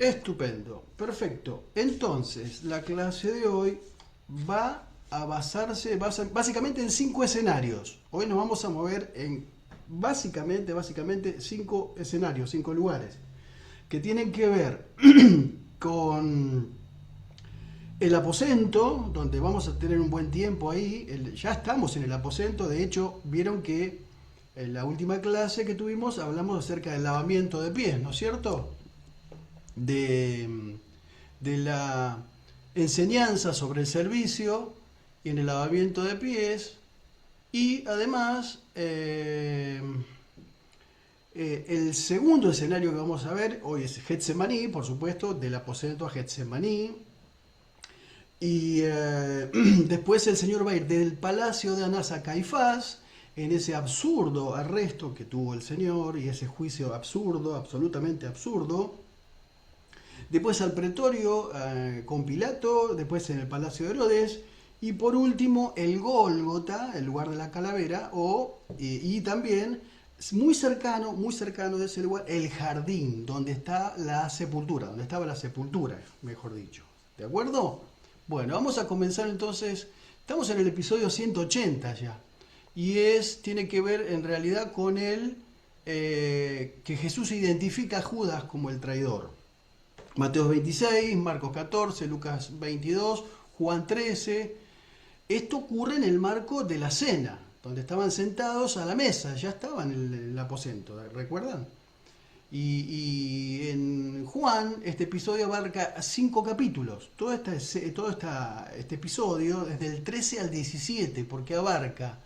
Estupendo, perfecto. Entonces, la clase de hoy va a basarse básicamente en 5 escenarios. Hoy nos vamos a mover en básicamente 5 escenarios, 5 lugares, que tienen que ver con el aposento, donde vamos a tener un buen tiempo ahí. Ya estamos en el aposento, de hecho, vieron que en la última clase que tuvimos hablamos acerca del lavamiento de pies, ¿no es cierto? de, de la enseñanza sobre el servicio y en el lavamiento de pies. Y además, el segundo escenario que vamos a ver hoy es Getsemaní, por supuesto, del aposento a Getsemaní. Y después el Señor va a ir del palacio de Anás a Caifás, en ese absurdo arresto que tuvo el Señor y ese juicio absurdo, absolutamente absurdo. Después al pretorio con Pilato, después en el palacio de Herodes, y por último el Gólgota, el lugar de la calavera, y también muy cercano de ese lugar, el jardín, donde está la sepultura, donde estaba la sepultura, mejor dicho. ¿De acuerdo? Bueno, vamos a comenzar entonces. Estamos en el episodio 180 ya, y tiene que ver en realidad con que Jesús identifica a Judas como el traidor. Mateo 26, Marcos 14, Lucas 22, Juan 13. Esto ocurre en el marco de la cena, donde estaban sentados a la mesa, ya estaban en el aposento, ¿recuerdan? Y en Juan, este episodio abarca 5 capítulos. Todo este episodio, desde el 13 al 17, porque abarca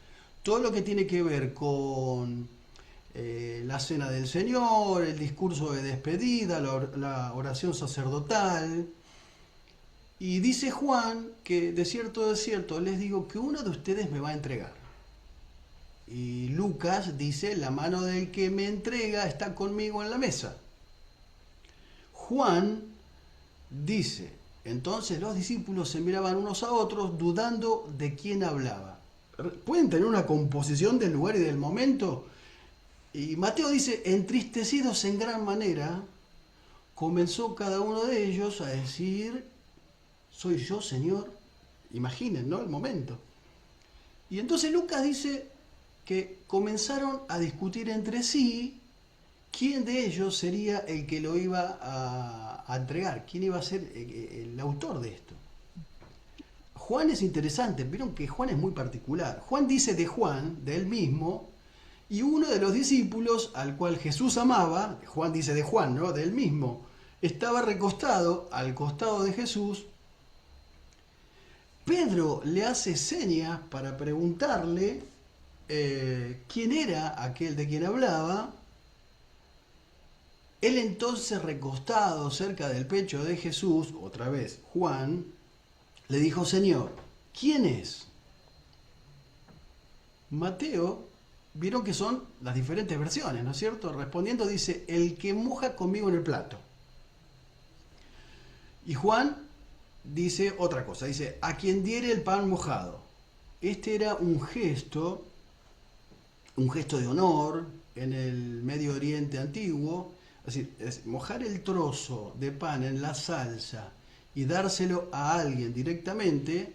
todo lo que tiene que ver con la cena del Señor, el discurso de despedida, la oración sacerdotal. Y dice Juan que de cierto les digo que uno de ustedes me va a entregar. Y Lucas dice, la mano del que me entrega está conmigo en la mesa. Juan dice, entonces los discípulos se miraban unos a otros dudando de quién hablaba. ¿Pueden tener una composición del lugar y del momento? Y Mateo dice, entristecidos en gran manera, comenzó cada uno de ellos a decir, ¿soy yo, Señor? Imaginen, ¿no? El momento. Y entonces Lucas dice que comenzaron a discutir entre sí quién de ellos sería el que lo iba a entregar, quién iba a ser el autor de esto. Juan es interesante, vieron que Juan es muy particular. Juan dice de Juan, de él mismo, y uno de los discípulos al cual Jesús amaba, Juan dice de Juan, ¿no? De él mismo, estaba recostado al costado de Jesús. Pedro le hace señas para preguntarle quién era aquel de quien hablaba. Él entonces, recostado cerca del pecho de Jesús, otra vez Juan, le dijo, Señor, ¿quién es? Mateo, vieron que son las diferentes versiones, ¿no es cierto? Respondiendo dice, el que moja conmigo en el plato. Y Juan dice otra cosa, dice, a quien diere el pan mojado. Este era un gesto de honor en el Medio Oriente antiguo, es decir, mojar el trozo de pan en la salsa y dárselo a alguien directamente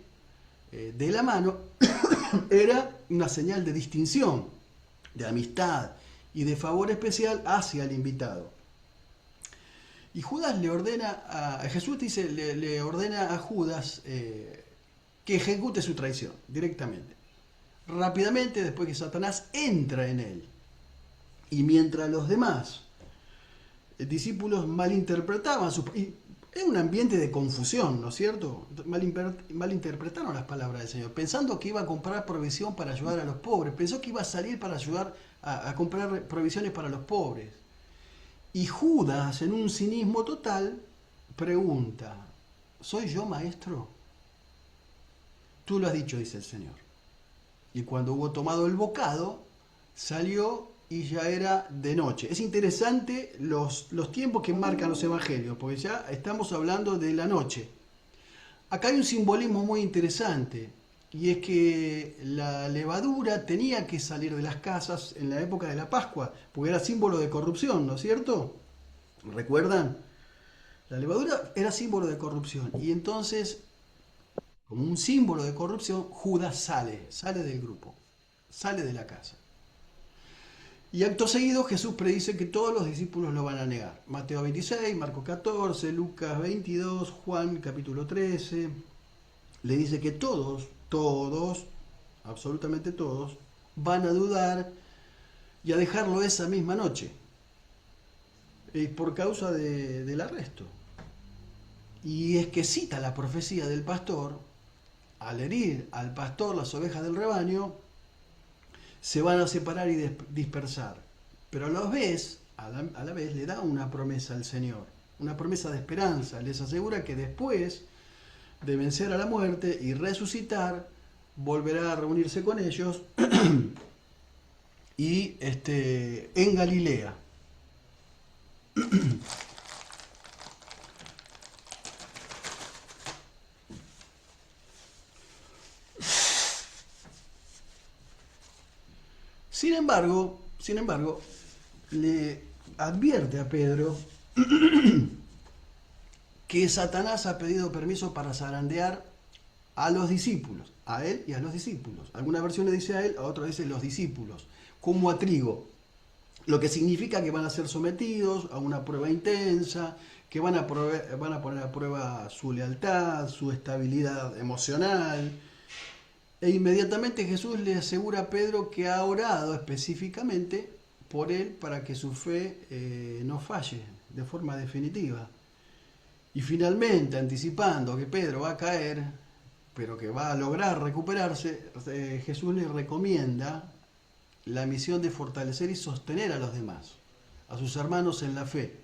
de la mano era una señal de distinción, de amistad y de favor especial hacia el invitado. Y Judas le ordena Jesús dice, le ordena a Judas que ejecute su traición directamente. Rápidamente, después que Satanás entra en él. Y mientras los demás discípulos malinterpretaban es un ambiente de confusión, ¿no es cierto? Malinterpretaron las palabras del Señor, pensando que iba a comprar provisión para ayudar a los pobres. Pensó que iba a salir para ayudar a comprar provisiones para los pobres. Y Judas, en un cinismo total, pregunta, ¿soy yo, maestro? Tú lo has dicho, dice el Señor. Y cuando hubo tomado el bocado, salió y ya era de noche. Es interesante los tiempos que marcan los evangelios, porque ya estamos hablando de la noche. Acá hay un simbolismo muy interesante, y es que la levadura tenía que salir de las casas en la época de la Pascua, porque era símbolo de corrupción, ¿no es cierto? ¿Recuerdan? La levadura era símbolo de corrupción. Y entonces, como un símbolo de corrupción, Judas sale del grupo, sale de la casa. Y acto seguido Jesús predice que todos los discípulos lo van a negar. Mateo 26, Marcos 14, Lucas 22, Juan capítulo 13. Le dice que todos, absolutamente todos, van a dudar y a dejarlo esa misma noche. Por causa del arresto. Y es que cita la profecía del pastor, al herir al pastor las ovejas del rebaño, se van a separar y dispersar. Pero a la vez le da una promesa al Señor, una promesa de esperanza. Les asegura que después de vencer a la muerte y resucitar, volverá a reunirse con ellos y en Galilea. Sin embargo, le advierte a Pedro que Satanás ha pedido permiso para zarandear a los discípulos, a él y a los discípulos. Algunas versiones dice a él, a otras dice los discípulos, como a trigo. Lo que significa que van a ser sometidos a una prueba intensa, que van a poner a prueba su lealtad, su estabilidad emocional. E inmediatamente Jesús le asegura a Pedro que ha orado específicamente por él para que su fe no falle de forma definitiva. Y finalmente, anticipando que Pedro va a caer, pero que va a lograr recuperarse, Jesús le recomienda la misión de fortalecer y sostener a los demás, a sus hermanos en la fe,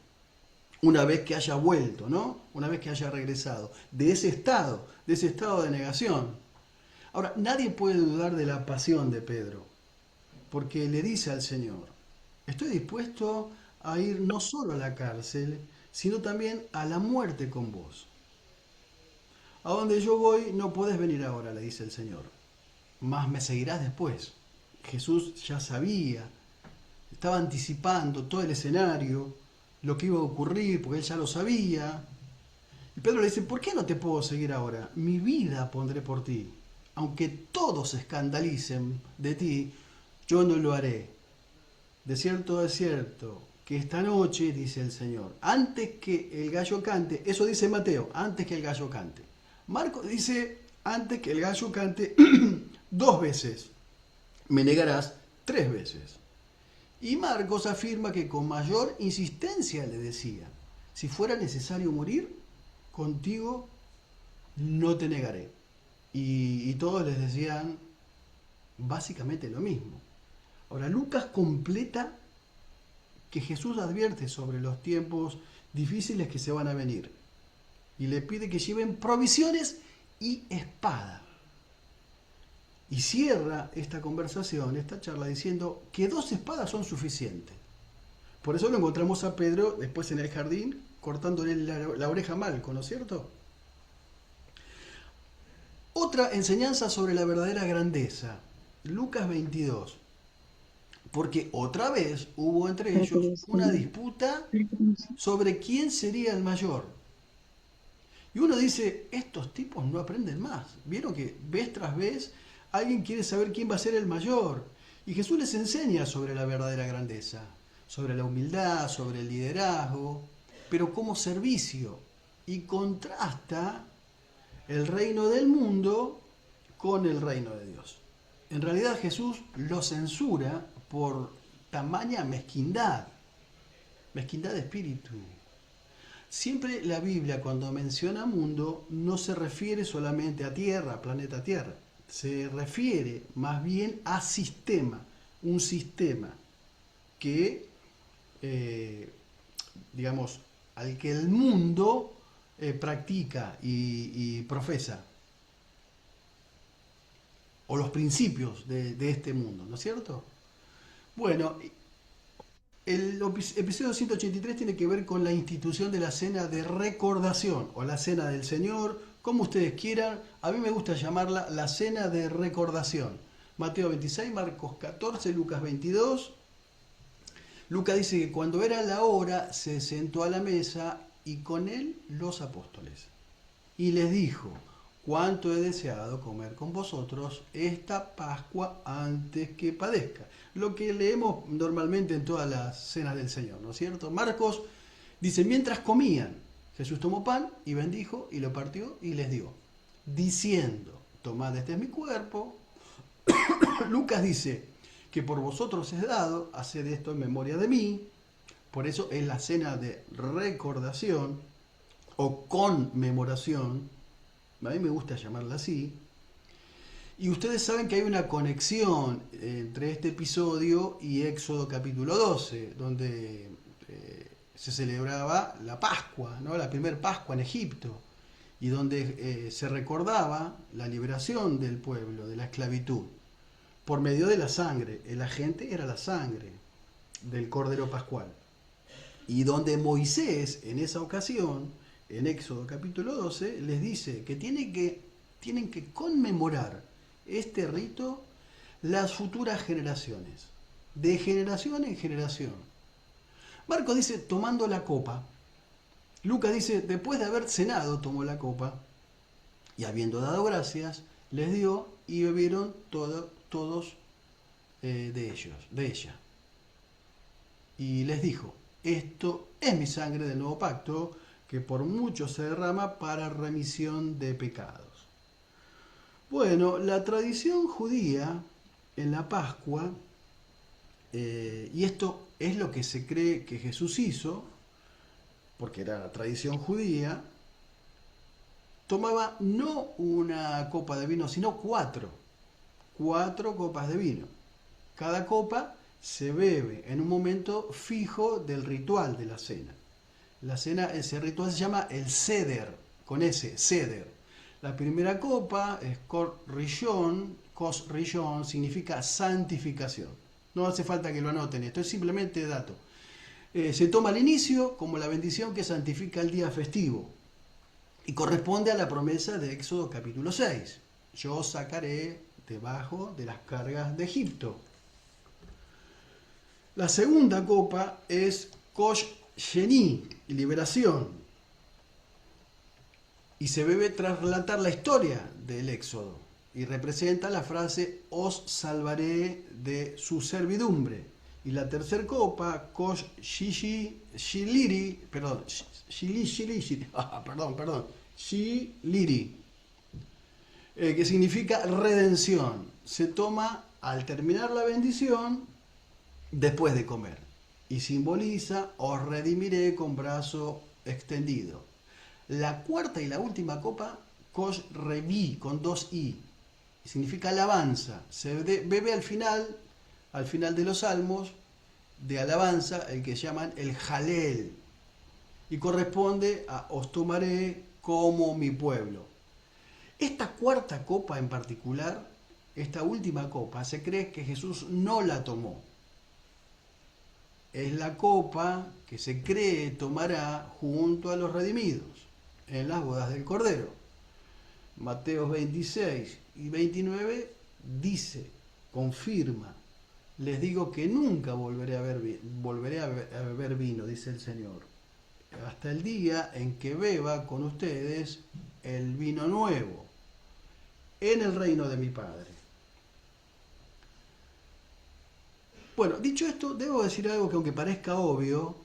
una vez que haya vuelto, ¿no? Una vez que haya regresado de ese estado de negación. Ahora, nadie puede dudar de la pasión de Pedro, porque le dice al Señor, estoy dispuesto a ir no solo a la cárcel, sino también a la muerte con vos. A donde yo voy no podés venir ahora, le dice el Señor, mas me seguirás después. Jesús ya sabía, estaba anticipando todo el escenario, lo que iba a ocurrir, porque él ya lo sabía. Y Pedro le dice, ¿por qué no te puedo seguir ahora? Mi vida pondré por ti. Aunque todos se escandalicen de ti, yo no lo haré. De cierto, que esta noche, dice el Señor, antes que el gallo cante, eso dice Mateo, antes que el gallo cante. Marcos dice, antes que el gallo cante 2 veces, me negarás 3 veces. Y Marcos afirma que con mayor insistencia le decía, si fuera necesario morir, contigo no te negaré. Y todos les decían básicamente lo mismo. Ahora, Lucas completa que Jesús advierte sobre los tiempos difíciles que se van a venir y le pide que lleven provisiones y espada. Y cierra esta conversación, esta charla, diciendo que 2 espadas son suficientes. Por eso lo encontramos a Pedro después en el jardín cortándole la oreja a Malco, ¿no es cierto? Otra enseñanza sobre la verdadera grandeza, Lucas 22. Porque otra vez hubo entre ellos una disputa sobre quién sería el mayor. Y uno dice, estos tipos no aprenden más. Vieron que vez tras vez alguien quiere saber quién va a ser el mayor. Y Jesús les enseña sobre la verdadera grandeza, sobre la humildad, sobre el liderazgo, pero como servicio. Y contrasta el reino del mundo con el reino de Dios. En realidad Jesús lo censura por tamaña mezquindad de espíritu. Siempre la Biblia cuando menciona mundo no se refiere solamente a tierra, planeta Tierra, se refiere más bien a sistema, un sistema que, digamos, al que el mundo practica y profesa, o los principios de este mundo, ¿no es cierto? Bueno, el episodio 183 tiene que ver con la institución de la cena de recordación, o la cena del Señor, como ustedes quieran. A mí me gusta llamarla la cena de recordación. Mateo 26, Marcos 14, Lucas 22. Lucas dice que cuando era la hora se sentó a la mesa y con él los apóstoles. Y les dijo: cuánto he deseado comer con vosotros esta Pascua antes que padezca. Lo que leemos normalmente en todas las cenas del Señor, ¿no es cierto? Marcos dice: mientras comían, Jesús tomó pan y bendijo y lo partió y les dio, diciendo: tomad, este es mi cuerpo. Lucas dice que por vosotros es dado, haced esto en memoria de mí. Por eso es la cena de recordación o conmemoración. A mí me gusta llamarla así. Y ustedes saben que hay una conexión entre este episodio y Éxodo capítulo 12, donde se celebraba la Pascua, ¿no? La primera Pascua en Egipto, y donde se recordaba la liberación del pueblo de la esclavitud por medio de la sangre. El agente era la sangre del Cordero Pascual. Y donde Moisés, en esa ocasión, en Éxodo capítulo 12, les dice que tienen que conmemorar este rito las futuras generaciones, de generación en generación. Marcos dice: tomando la copa. Lucas dice: después de haber cenado, tomó la copa, y habiendo dado gracias, les dio, y bebieron todos de ella. Y les dijo: esto es mi sangre del nuevo pacto, que por mucho se derrama para remisión de pecados. Bueno, la tradición judía en la Pascua, y esto es lo que se cree que Jesús hizo, porque era la tradición judía, tomaba no una copa de vino, sino cuatro copas de vino. Cada copa se bebe en un momento fijo del ritual de la cena. La cena, ese ritual se llama el Seder, con S, Seder. La primera copa es Kos Rishon, significa santificación. No hace falta que lo anoten, esto es simplemente dato. Se toma al inicio como la bendición que santifica el día festivo y corresponde a la promesa de Éxodo capítulo 6. Yo os sacaré debajo de las cargas de Egipto. La segunda copa es Kosh Sheni, liberación, y se bebe tras relatar la historia del Éxodo y representa la frase: os salvaré de su servidumbre. Y la tercera copa, Kosh Shiliri, que significa redención. Se toma al terminar la bendición después de comer y simboliza: os redimiré con brazo extendido. La cuarta y la última copa, Kosh Revi, con 2 i, significa alabanza. Se bebe al final de los salmos de alabanza, el que llaman el Jalel, y corresponde a: os tomaré como mi pueblo. Esta cuarta copa en particular, esta última copa, se cree que Jesús no la tomó. Es la copa que se cree tomará junto a los redimidos en las bodas del Cordero. Mateo 26 y 29 dice, confirma: les digo que nunca volveré a beber vino, dice el Señor, hasta el día en que beba con ustedes el vino nuevo en el reino de mi Padre. Bueno, dicho esto, debo decir algo que, aunque parezca obvio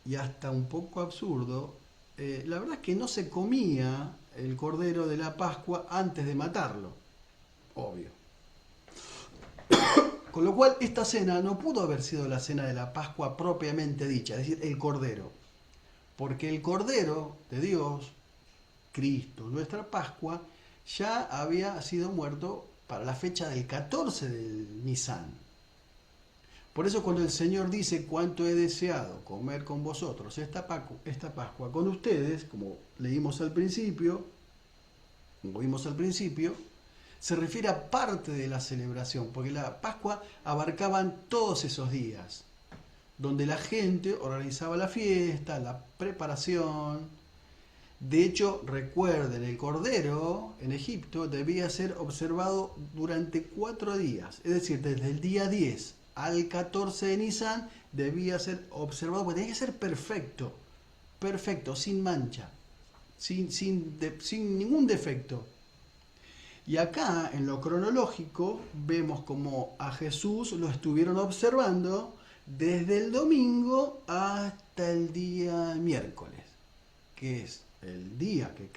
y hasta un poco absurdo, la verdad es que no se comía el cordero de la Pascua antes de matarlo. Obvio. Con lo cual, esta cena no pudo haber sido la cena de la Pascua propiamente dicha, es decir, el cordero. Porque el cordero de Dios, Cristo, nuestra Pascua, ya había sido muerto para la fecha del 14 del Nisan. Por eso, cuando el Señor dice: cuánto he deseado comer con vosotros esta Pascua con ustedes, como vimos al principio, se refiere a parte de la celebración, porque la Pascua abarcaban todos esos días, donde la gente organizaba la fiesta, la preparación. De hecho, recuerden, el cordero en Egipto debía ser observado durante 4 días, es decir, desde el día 10 al 14 de Nisan debía ser observado, porque tenía que ser perfecto, perfecto, sin mancha, sin ningún defecto. Y acá, en lo cronológico, vemos como a Jesús lo estuvieron observando desde el domingo hasta el día miércoles, que es el día que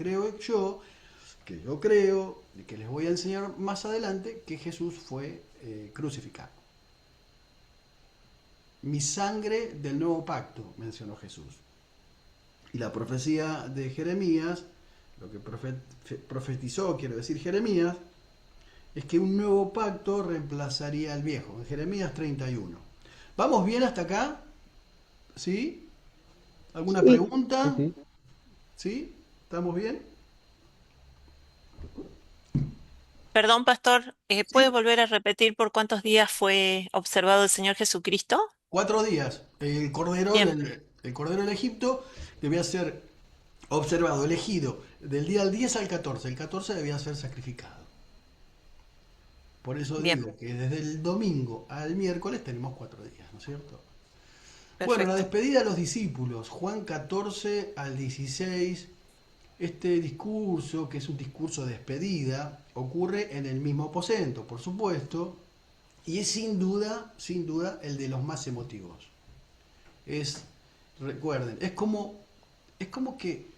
yo creo, y que les voy a enseñar más adelante, que Jesús fue crucificado. Mi sangre del nuevo pacto, mencionó Jesús. Y la profecía de Jeremías, lo que profetizó, quiero decir Jeremías, es que un nuevo pacto reemplazaría al viejo, en Jeremías 31. ¿Vamos bien hasta acá? ¿Sí? ¿Alguna Sí, sí, pregunta? sí. ¿Sí? ¿Estamos bien? Perdón, pastor, ¿puede ¿Sí? volver a repetir por cuántos días fue observado el Señor Jesucristo? 4 días. Bien, El cordero del Egipto debía ser observado, elegido, del día al 10 al 14. El 14 debía ser sacrificado. Por eso bien, digo que desde el domingo al miércoles tenemos 4 días, ¿no es cierto? Bueno, la perfecto. despedida de los discípulos, Juan 14 al 16. Este discurso, que es un discurso de despedida, ocurre en el mismo aposento, por supuesto, y es sin duda, el de los más emotivos. Es, recuerden, es como que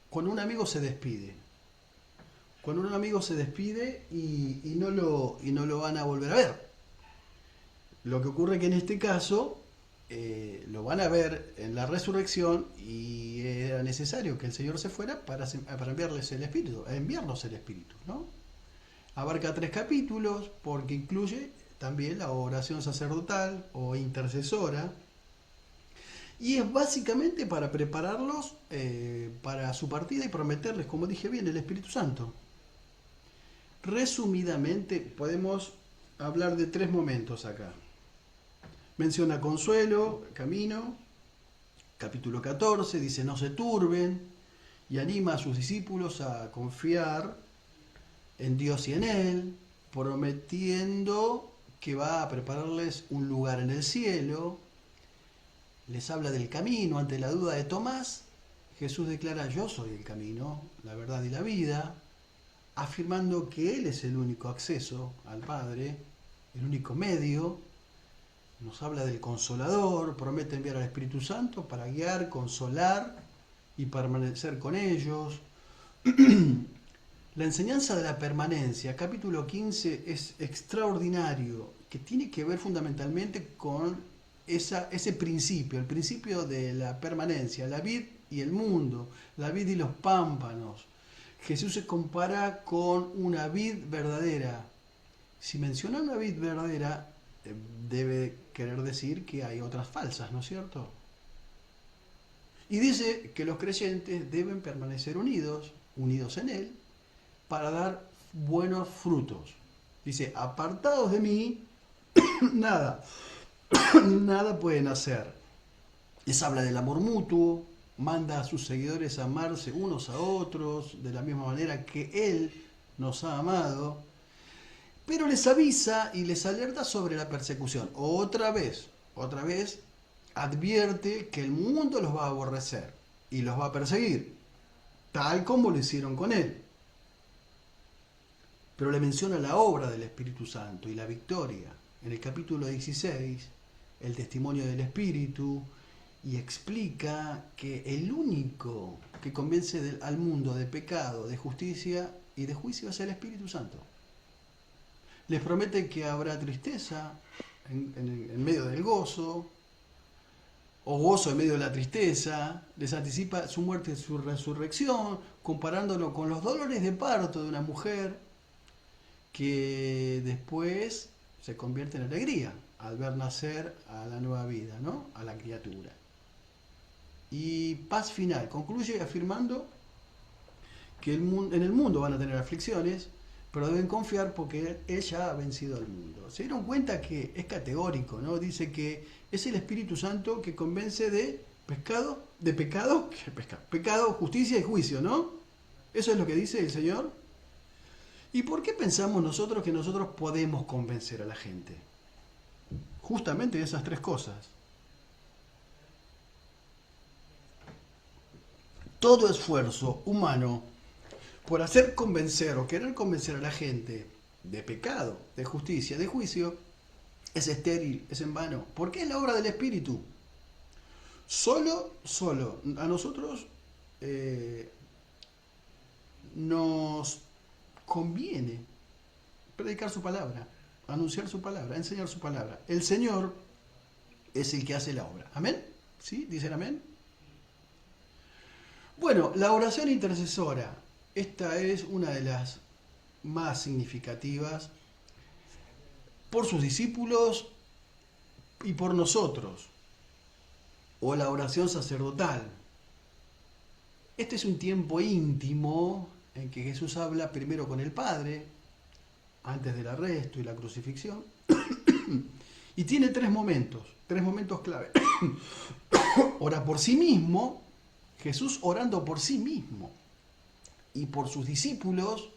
cuando un amigo se despide, cuando un amigo se despide y no lo van a volver a ver. Lo que ocurre que en este caso lo van a ver en la resurrección y era necesario que el Señor se fuera para enviarles el Espíritu, enviarnos el Espíritu, ¿no? Abarca 3 capítulos porque incluye también la oración sacerdotal o intercesora y es básicamente para prepararlos para su partida y prometerles, como dije bien, el Espíritu Santo. Resumidamente podemos hablar de 3 momentos acá. Menciona consuelo, camino, capítulo 14, dice no se turben y anima a sus discípulos a confiar en Dios y en Él, prometiendo que va a prepararles un lugar en el cielo. Les habla del camino ante la duda de Tomás. Jesús declara yo soy el camino, la verdad y la vida, afirmando que Él es el único acceso al Padre, el único medio. Nos habla del Consolador, promete enviar al Espíritu Santo para guiar, consolar y permanecer con ellos. La enseñanza de la permanencia, capítulo 15, es extraordinario, que tiene que ver fundamentalmente con ese principio, el principio de la permanencia, la vid y el mundo, la vid y los pámpanos. Jesús se compara con una vid verdadera. Si menciona una vid verdadera, debe querer decir que hay otras falsas, ¿no es cierto? Y dice que los creyentes deben permanecer unidos en Él, para dar buenos frutos. Dice, apartados de mí, nada, nada pueden hacer. Les habla del amor mutuo, manda a sus seguidores a amarse unos a otros de la misma manera que Él nos ha amado, pero les avisa y les alerta sobre la persecución. Otra vez, advierte que el mundo los va a aborrecer y los va a perseguir, tal como lo hicieron con Él. Pero le menciona la obra del Espíritu Santo y la victoria. En el capítulo 16, el testimonio del Espíritu, y explica que el único que convence al mundo de pecado, de justicia y de juicio es el Espíritu Santo. Les promete que habrá tristeza en medio del gozo, o gozo en medio de la tristeza, les anticipa su muerte y su resurrección, comparándolo con los dolores de parto de una mujer que después se convierte en alegría al ver nacer a la nueva vida, ¿no? A la criatura. Y paz final, concluye afirmando que en el mundo van a tener aflicciones, pero deben confiar porque Él ya ha vencido al mundo. Se dieron cuenta que es categórico, ¿no? Dice que es el Espíritu Santo que convence de pecado, justicia y juicio, ¿no? Eso es lo que dice el Señor. ¿Y por qué pensamos nosotros que nosotros podemos convencer a la gente? Justamente de esas 3 cosas. Todo esfuerzo humano por hacer convencer o querer convencer a la gente de pecado, de justicia, de juicio, es estéril, es en vano, porque es la obra del Espíritu. Solo, a nosotros nos conviene predicar su palabra, anunciar su palabra, enseñar su palabra. El Señor es el que hace la obra. ¿Amén? ¿Sí? ¿Dicen amén? Bueno, la oración intercesora, esta es una de las más significativas por sus discípulos y por nosotros, o la oración sacerdotal. Este es un tiempo íntimo en que Jesús habla primero con el Padre, antes del arresto y la crucifixión, y tiene tres momentos clave. Ora por sí mismo, Jesús orando por sí mismo, y por sus discípulos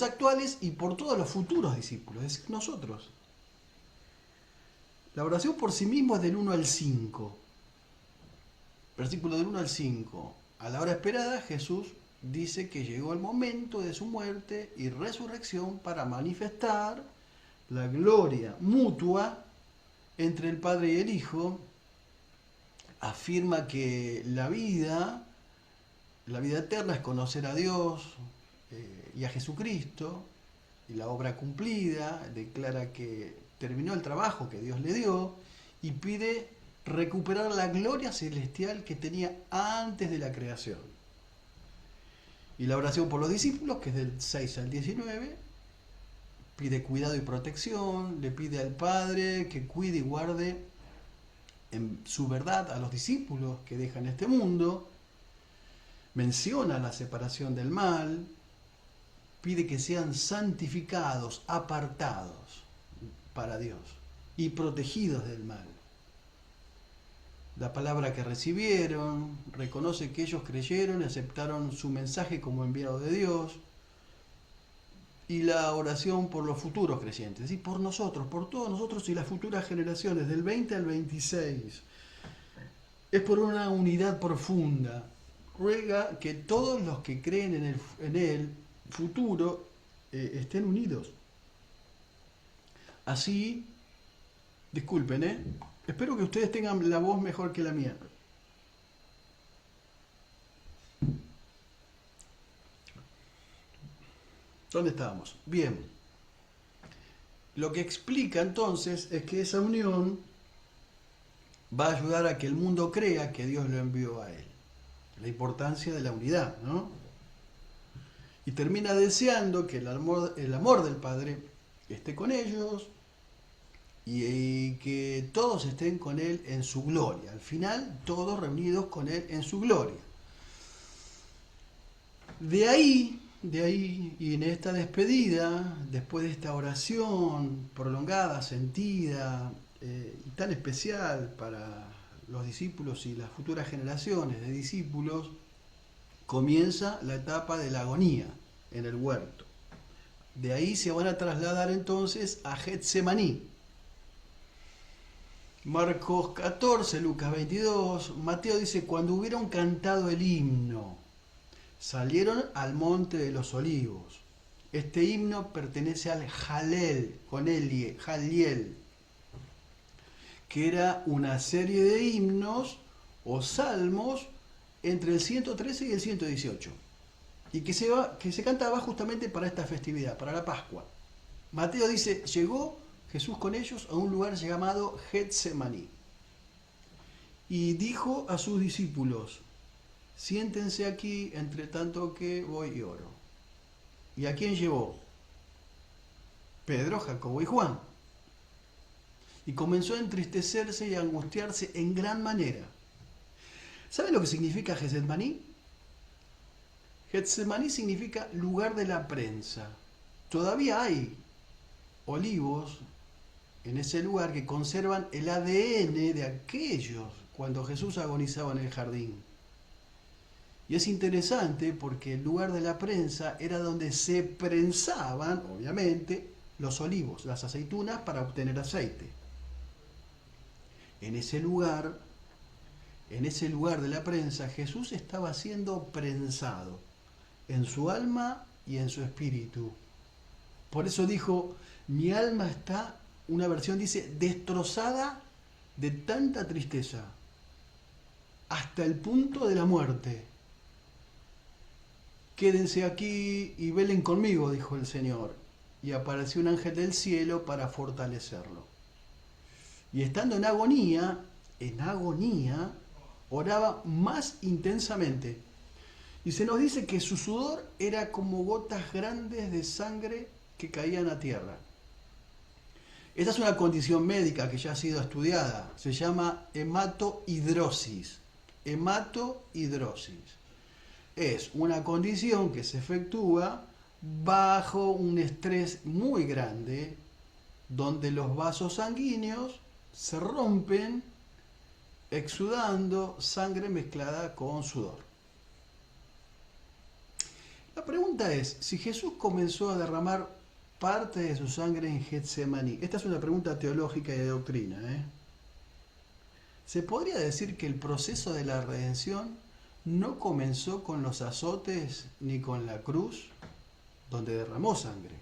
actuales, y por todos los futuros discípulos, es decir, nosotros. La oración por sí mismo es del 1 al 5. Versículo del 1 al 5. A la hora esperada, Jesús dice que llegó el momento de su muerte y resurrección para manifestar la gloria mutua entre el Padre y el Hijo. Afirma que la vida eterna es conocer a Dios y a Jesucristo, y la obra cumplida. Declara que terminó el trabajo que Dios le dio y pide recuperar la gloria celestial que tenía antes de la creación. Y la oración por los discípulos, que es del 6 al 19, pide cuidado y protección, le pide al Padre que cuide y guarde en su verdad a los discípulos que dejan este mundo, menciona la separación del mal, pide que sean santificados, apartados para Dios y protegidos del mal. La palabra que recibieron, reconoce que ellos creyeron y aceptaron su mensaje como enviado de Dios, y la oración por los futuros creyentes, y por nosotros, por todos nosotros y las futuras generaciones, del 20 al 26. Es por una unidad profunda. Ruega que todos los que creen en el futuro estén unidos. Así, disculpen, espero que ustedes tengan la voz mejor que la mía. ¿Dónde estábamos? Bien. Lo que explica entonces es que esa unión va a ayudar a que el mundo crea que Dios lo envió a él. La importancia de la unidad, ¿no? Y termina deseando que el amor del Padre esté con ellos y que todos estén con Él en su gloria. Al final, todos reunidos con Él en su gloria. De ahí, y en esta despedida, después de esta oración prolongada, sentida y tan especial para los discípulos y las futuras generaciones de discípulos, comienza la etapa de la agonía en el huerto. De ahí se van a trasladar entonces a Getsemaní. Marcos 14, Lucas 22, Mateo dice, cuando hubieron cantado el himno, salieron al monte de los olivos. Este himno pertenece al Jalel, con Elie, Jaliel, que era una serie de himnos o salmos entre el 113 y el 118, y que se cantaba justamente para esta festividad, para la Pascua. Mateo dice, llegó Jesús con ellos a un lugar llamado Getsemaní, y dijo a sus discípulos, siéntense aquí entre tanto que voy y oro. ¿Y a quién llevó? Pedro, Jacobo y Juan. Y comenzó a entristecerse y a angustiarse en gran manera. ¿Saben lo que significa Getsemaní? Getsemaní significa lugar de la prensa. Todavía hay olivos en ese lugar que conservan el ADN de aquellos cuando Jesús agonizaba en el jardín. Y es interesante porque el lugar de la prensa era donde se prensaban, obviamente, los olivos, las aceitunas, para obtener aceite. En ese lugar en ese lugar de la prensa, Jesús estaba siendo prensado en su alma y en su espíritu. Por eso dijo, mi alma está, una versión dice, destrozada de tanta tristeza, hasta el punto de la muerte. Quédense aquí y velen conmigo, dijo el Señor. Y apareció un ángel del cielo para fortalecerlo. Y estando en agonía, oraba más intensamente. Y se nos dice que su sudor era como gotas grandes de sangre que caían a tierra. Esta es una condición médica que ya ha sido estudiada. Se llama hematohidrosis. Hematohidrosis. Es una condición que se efectúa bajo un estrés muy grande, donde los vasos sanguíneos se rompen exudando sangre mezclada con sudor. La pregunta es, si Jesús comenzó a derramar parte de su sangre en Getsemaní, esta es una pregunta teológica y de doctrina, ¿se podría decir que el proceso de la redención no comenzó con los azotes ni con la cruz, donde derramó sangre,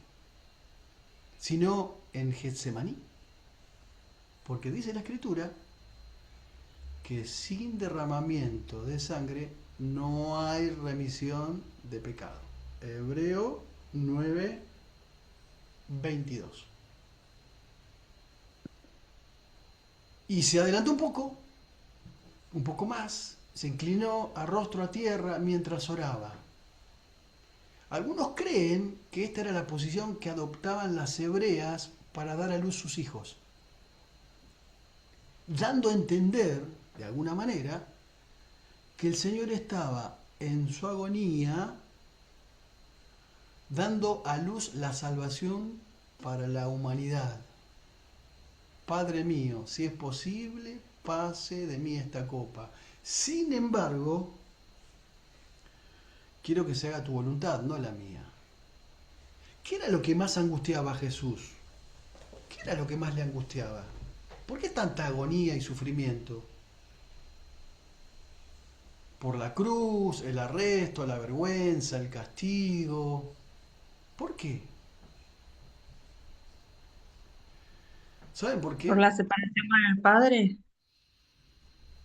sino en Getsemaní? Porque dice la Escritura que sin derramamiento de sangre no hay remisión de pecado. Hebreo 9:22. Y se adelantó un poco más, se inclinó a rostro a tierra mientras oraba. Algunos creen que esta era la posición que adoptaban las hebreas para dar a luz sus hijos, dando a entender, de alguna manera, que el Señor estaba en su agonía dando a luz la salvación para la humanidad. Padre mío, si es posible, pase de mí esta copa. Sin embargo, quiero que se haga tu voluntad, no la mía. ¿Qué era lo que más angustiaba a Jesús? ¿Qué era lo que más le angustiaba? ¿Por qué tanta agonía y sufrimiento? ¿Por la cruz, el arresto, la vergüenza, el castigo? ¿Por qué? ¿Saben por Por qué? la separación con el Padre.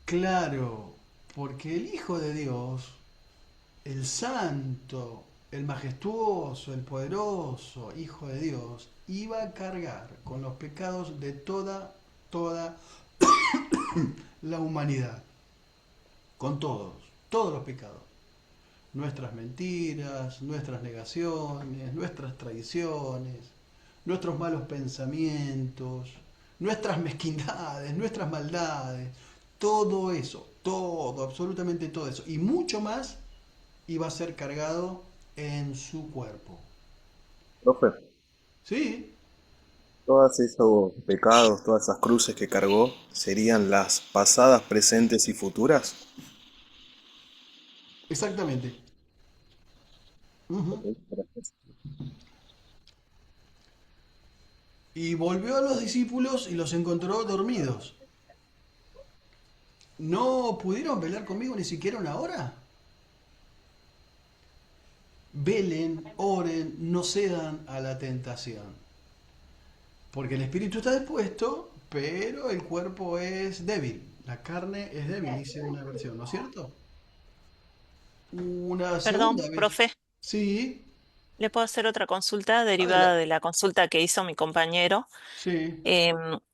Claro, porque el Hijo de Dios, el Santo, el Majestuoso, el Poderoso Hijo de Dios, iba a cargar con los pecados de toda la humanidad. Con todos los pecados. Nuestras mentiras, nuestras negaciones, nuestras traiciones, nuestros malos pensamientos, nuestras mezquindades, nuestras maldades, todo eso, todo, absolutamente todo eso, y mucho más iba a ser cargado en su cuerpo. Profe, ¿Sí? todos esos pecados, todas esas cruces que cargó, ¿serían las pasadas, presentes y futuras? Exactamente. Ujú. Ok, gracias. Y volvió a los discípulos y los encontró dormidos. ¿No pudieron velar conmigo ni siquiera una hora? Velen, oren, no cedan a la tentación. Porque el espíritu está dispuesto, pero el cuerpo es débil. La carne es débil, dice una versión, ¿no es cierto? Una Perdón, segunda vez. profe, Sí, ¿le puedo hacer otra consulta derivada adelante. de la consulta que hizo mi compañero? Sí.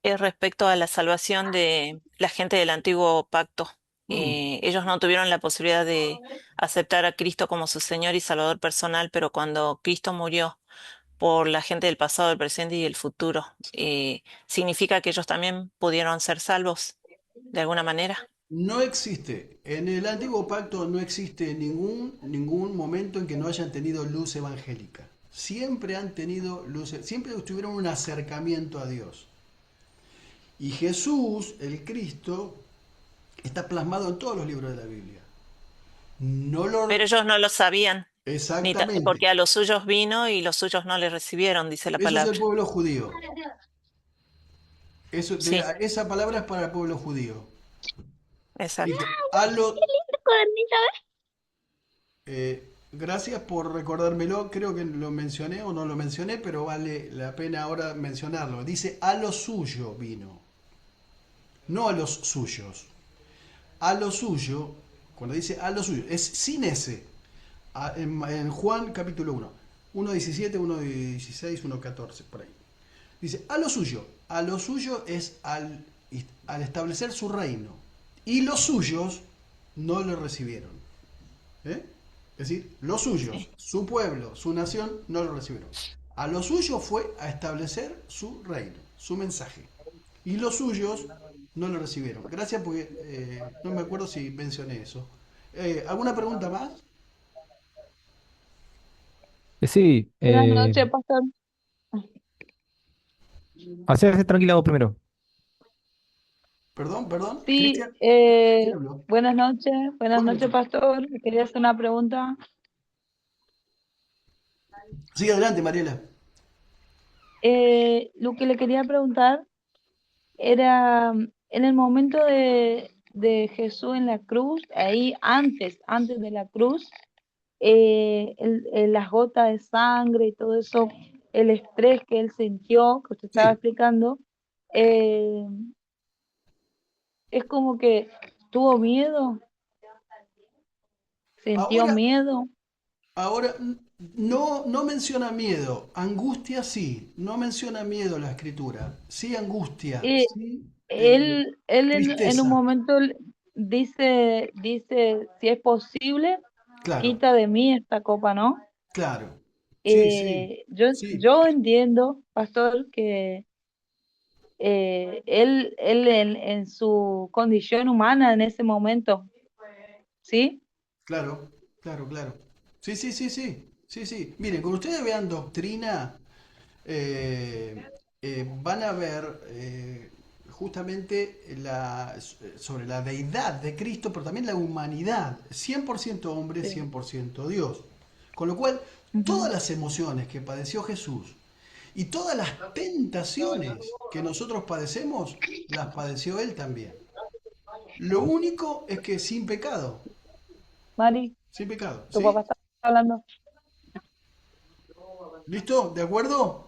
Es respecto a la salvación de la gente del antiguo pacto. Mm. Ellos no tuvieron la posibilidad de aceptar a Cristo como su Señor y Salvador personal, pero cuando Cristo murió por la gente del pasado, el presente y el futuro, ¿significa que ellos también pudieron ser salvos de alguna manera? No existe, en el antiguo pacto no existe ningún momento en que no hayan tenido luz evangélica. Siempre han tenido luz, siempre tuvieron un acercamiento a Dios. Y Jesús, el Cristo, está plasmado en todos los libros de la Biblia. No Pero lo... ellos no lo sabían, Exactamente. porque a los suyos vino y los suyos no le recibieron, dice la Eso es el palabra. pueblo judío. Sí. Esa palabra es para el pueblo judío. exacto. Dice, a lo, gracias por recordármelo, creo que lo mencioné o no lo mencioné, pero vale la pena ahora mencionarlo. Dice, a lo suyo vino, no a los suyos. A lo suyo, cuando dice a lo suyo, es sin ese. En Juan capítulo 1, 1.17, 1.16, 1.14, por ahí. Dice, a lo suyo es al establecer su reino. Y los suyos no lo recibieron. ¿Eh? Es decir, los suyos, Sí. su pueblo, su nación, no lo recibieron. A lo suyo fue a establecer su reino, su mensaje. Y los suyos no lo recibieron. Gracias porque no me acuerdo si mencioné eso. ¿Alguna pregunta más? Sí, Buenas noches, pastor. hacerse tranquila vos primero. Perdón, perdón. Sí, Cristian, ¿quién habló? buenas Buenas noches, noches. pastor. Quería hacer una pregunta. Sigue adelante, Mariela. Lo que le quería preguntar era, en el momento de Jesús en la cruz, ahí antes de la cruz, las gotas de sangre y todo eso, el estrés que él sintió, que usted estaba Sí. explicando, eh, es como que tuvo miedo, sintió Ahora, miedo. ahora no menciona miedo. Angustia sí. No menciona miedo la escritura. Sí angustia. Eh, Sí él en un tristeza. momento dice, si es posible, Claro, quita de mí esta copa, ¿no? claro. Sí, sí. Sí. Yo entiendo, pastor, que él en su condición humana en ese momento, ¿sí? Claro, claro, claro. Sí, sí, sí, sí. Sí, sí. Miren, cuando ustedes vean doctrina, eh, van a ver justamente sobre la deidad de Cristo, pero también la humanidad. 100% hombre, Sí. 100% Dios. Con lo cual, Ujú. todas las emociones que padeció Jesús y todas las tentaciones que nosotros padecemos, las padeció Él también. Lo único es que sin pecado, Mari, sin pecado, tu papá ¿sí? está hablando. ¿Listo? ¿De acuerdo?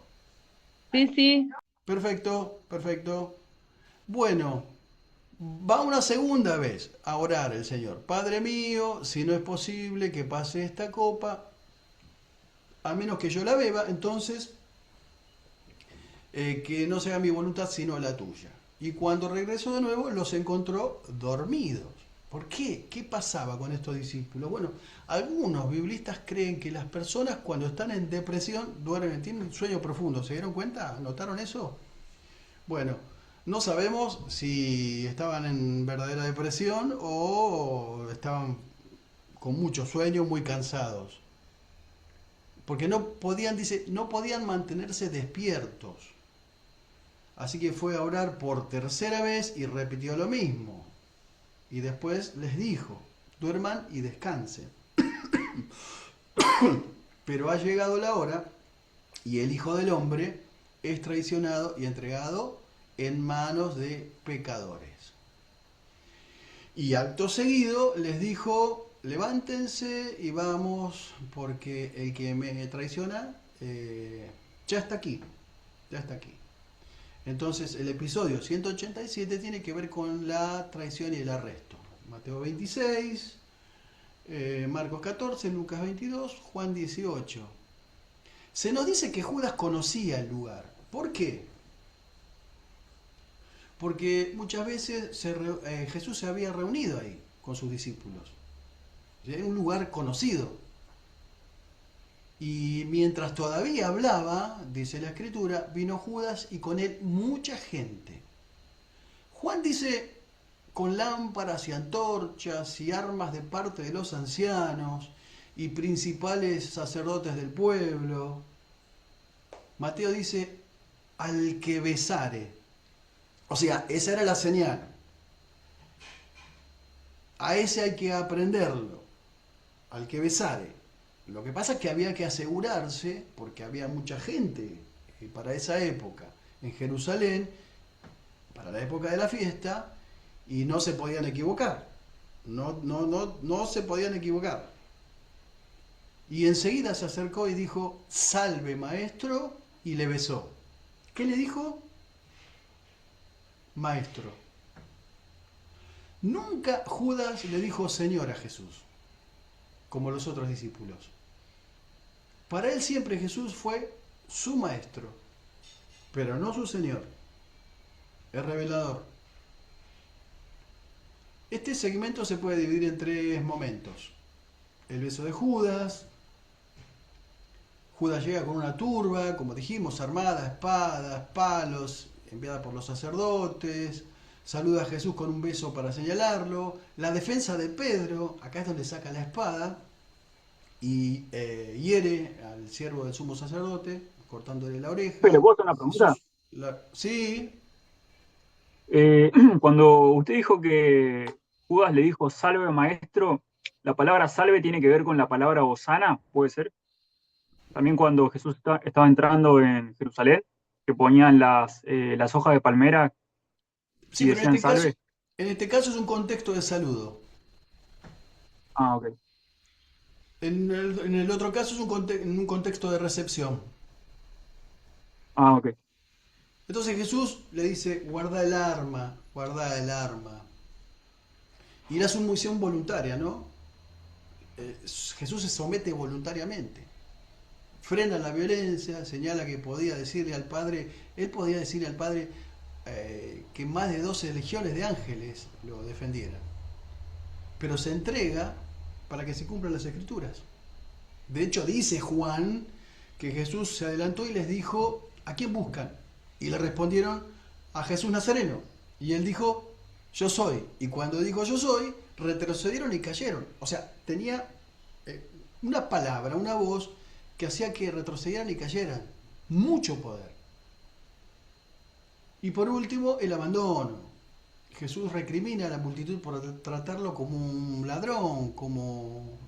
Sí, sí. Perfecto, perfecto. Bueno, va una segunda vez a orar el Señor. Padre mío, si no es posible que pase esta copa, a menos que yo la beba, entonces que no sea mi voluntad sino la tuya. Y cuando regresó de nuevo los encontró dormidos. ¿Por qué? ¿Qué pasaba con estos discípulos? Bueno, algunos biblistas creen que las personas cuando están en depresión duermen, tienen sueño profundo. ¿Se dieron cuenta? ¿Notaron eso? Bueno, no sabemos si estaban en verdadera depresión o estaban con mucho sueño, muy cansados. Porque no podían, dice, no podían mantenerse despiertos. Así que fue a orar por tercera vez y repitió lo mismo. Y después les dijo, duerman y descansen. Pero ha llegado la hora y el Hijo del Hombre es traicionado y entregado en manos de pecadores. Y acto seguido les dijo, levántense y vamos, porque el que me traiciona ya está aquí, ya está aquí. Entonces el episodio 187 tiene que ver con la traición y el arresto. Mateo 26, Marcos 14, Lucas 22, Juan 18. Se nos dice que Judas conocía el lugar. ¿Por qué? Porque muchas veces Jesús se había reunido ahí con sus discípulos. Era un lugar conocido. Y mientras todavía hablaba, dice la escritura, vino Judas y con él mucha gente. Juan dice, con lámparas y antorchas y armas de parte de los ancianos y principales sacerdotes del pueblo. Mateo dice, al que besare. O sea, esa era la señal. A ese hay que aprenderlo, al que besare. Lo que pasa es que había que asegurarse, porque había mucha gente para esa época en Jerusalén, para la época de la fiesta, y no se podían equivocar. No se podían equivocar. Y enseguida se acercó y dijo, salve maestro, y le besó. ¿Qué le dijo? Maestro. Nunca Judas le dijo Señor a Jesús, como los otros discípulos. Para él siempre Jesús fue su maestro, pero no su Señor. Es revelador. Este segmento se puede dividir en 3 momentos. El beso de Judas. Judas llega con una turba, como dijimos, armada, espadas, palos, enviada por los sacerdotes. Saluda a Jesús con un beso para señalarlo. La defensa de Pedro, acá es donde saca la espada y hiere al siervo del sumo sacerdote, cortándole la oreja. Pero vos una pregunta. Jesús, sí, Cuando usted dijo que Judas le dijo salve maestro, la palabra salve tiene que ver con la palabra hosana, ¿puede ser? También cuando Jesús estaba entrando en Jerusalén, que ponían las hojas de palmera sí, y pero decían salve. en este caso es un contexto de saludo. Ah, ok. En el otro caso es en un contexto de recepción. Ah, ok. Entonces Jesús le dice, guarda el arma, guarda el arma. Y era su misión voluntaria, ¿no? Jesús se somete voluntariamente. Frena la violencia, señala que podía decirle al Padre, él podía decirle al Padre que más de 12 legiones de ángeles lo defendieran. Pero se entrega para que se cumplan las Escrituras. De hecho, dice Juan que Jesús se adelantó y les dijo, ¿a quién buscan? Y le respondieron, a Jesús Nazareno. Y él dijo, yo soy. Y cuando dijo yo soy, retrocedieron y cayeron. O sea, tenía una palabra, una voz que hacía que retrocedieran y cayeran. Mucho poder. Y por último, el abandono. Jesús recrimina a la multitud por tratarlo como un ladrón, como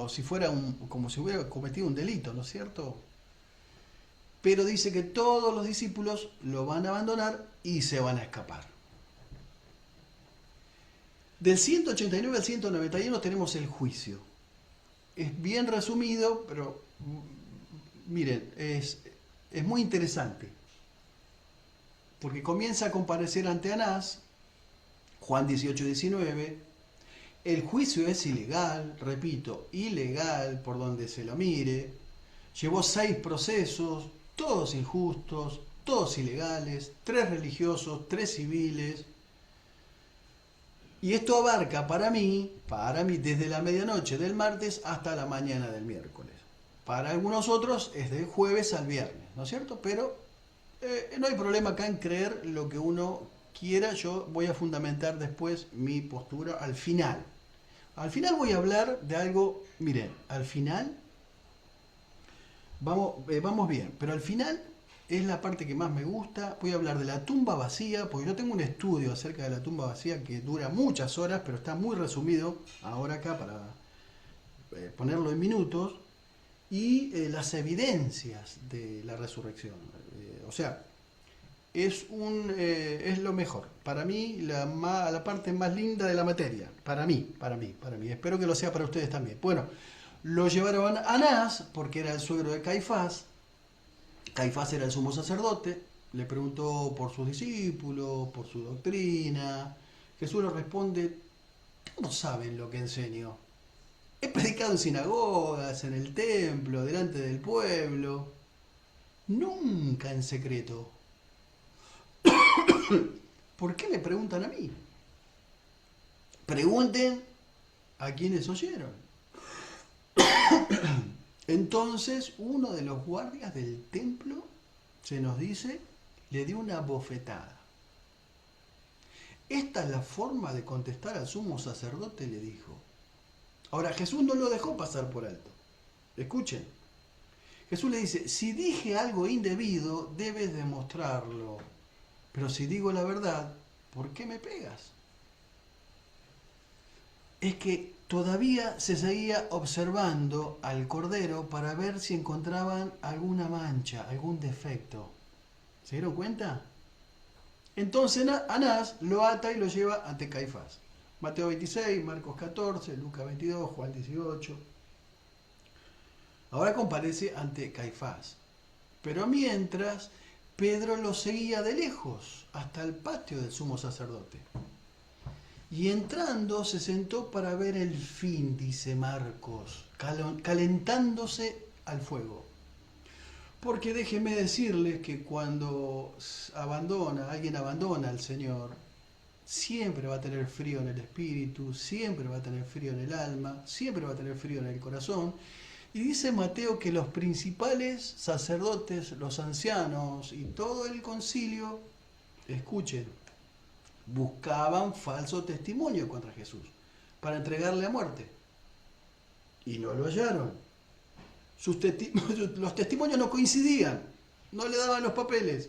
si hubiera cometido un delito, ¿no es cierto? Pero dice que todos los discípulos lo van a abandonar y se van a escapar. Del 189 al 191 tenemos el juicio. Es bien resumido, pero miren, es muy interesante. Porque comienza a comparecer ante Anás, Juan 18-19. El juicio es ilegal, repito, ilegal por donde se lo mire. Llevó 6 procesos, todos injustos, todos ilegales, 3 religiosos, 3 civiles. Y esto abarca para mí, desde la medianoche del martes hasta la mañana del miércoles. Para algunos otros es del jueves al viernes, ¿no es cierto? Pero no hay problema acá en creer lo que uno quiera. Yo voy a fundamentar después mi postura al final. Al final voy a hablar de algo, miren, al final vamos bien, pero al final es la parte que más me gusta. Voy a hablar de la tumba vacía, porque yo tengo un estudio acerca de la tumba vacía que dura muchas horas, pero está muy resumido ahora acá para ponerlo en minutos, y las evidencias de la resurrección. O sea, es lo mejor. Para mí, la parte más linda de la materia. Para mí. Espero que lo sea para ustedes también. Bueno, lo llevaron a Anás, porque era el suegro de Caifás. Caifás era el sumo sacerdote. Le preguntó por sus discípulos, por su doctrina. Jesús le responde, todos saben lo que enseño. He predicado en sinagogas, en el templo, delante del pueblo. Nunca en secreto. ¿Por qué me preguntan a mí? Pregunten a quienes oyeron. Entonces uno de los guardias del templo, se nos dice, le dio una bofetada. Esta es la forma de contestar al sumo sacerdote, le dijo. Ahora Jesús no lo dejó pasar por alto. Escuchen. Jesús le dice, si dije algo indebido, debes demostrarlo. Pero si digo la verdad, ¿por qué me pegas? Es que todavía se seguía observando al cordero para ver si encontraban alguna mancha, algún defecto. ¿Se dieron cuenta? Entonces Anás lo ata y lo lleva ante Caifás. Mateo 26, Marcos 14, Lucas 22, Juan 18. Ahora comparece ante Caifás. Pero mientras, Pedro lo seguía de lejos hasta el patio del sumo sacerdote. Y entrando se sentó para ver el fin, dice Marcos, calentándose al fuego. Porque déjeme decirles que cuando alguien abandona al Señor, siempre va a tener frío en el espíritu, siempre va a tener frío en el alma, siempre va a tener frío en el corazón. Y dice Mateo que los principales sacerdotes, los ancianos y todo el concilio, escuchen, buscaban falso testimonio contra Jesús para entregarle a muerte. Y no lo hallaron. Los testimonios no coincidían, no le daban los papeles.